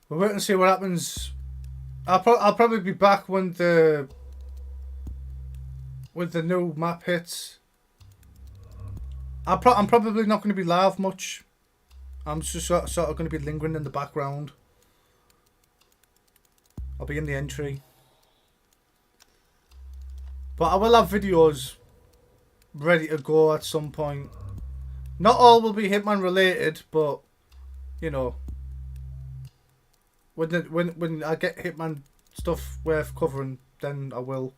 We'll wait and see what happens. I'll probably be back when the new map hits. I'm probably not going to be live much. I'm just sort of going to be lingering in the background. I'll be in the entry. But I will have videos ready to go at some point. Not all will be Hitman related, but you know, when I get Hitman stuff worth covering, then I will.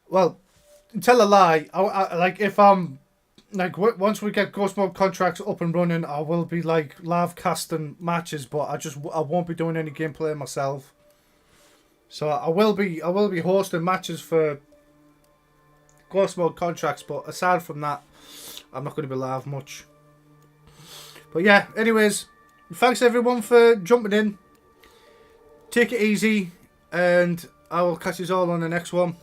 Well, tell a lie. I like, if I'm like, once we get Ghost Mode contracts up and running, I will be like live casting matches, but I won't be doing any gameplay myself. So I will be hosting matches for Ghost Mode contracts, but aside from that, I'm not going to be live much. But yeah, anyways, thanks everyone for jumping in. Take it easy, and I will catch you all on the next one.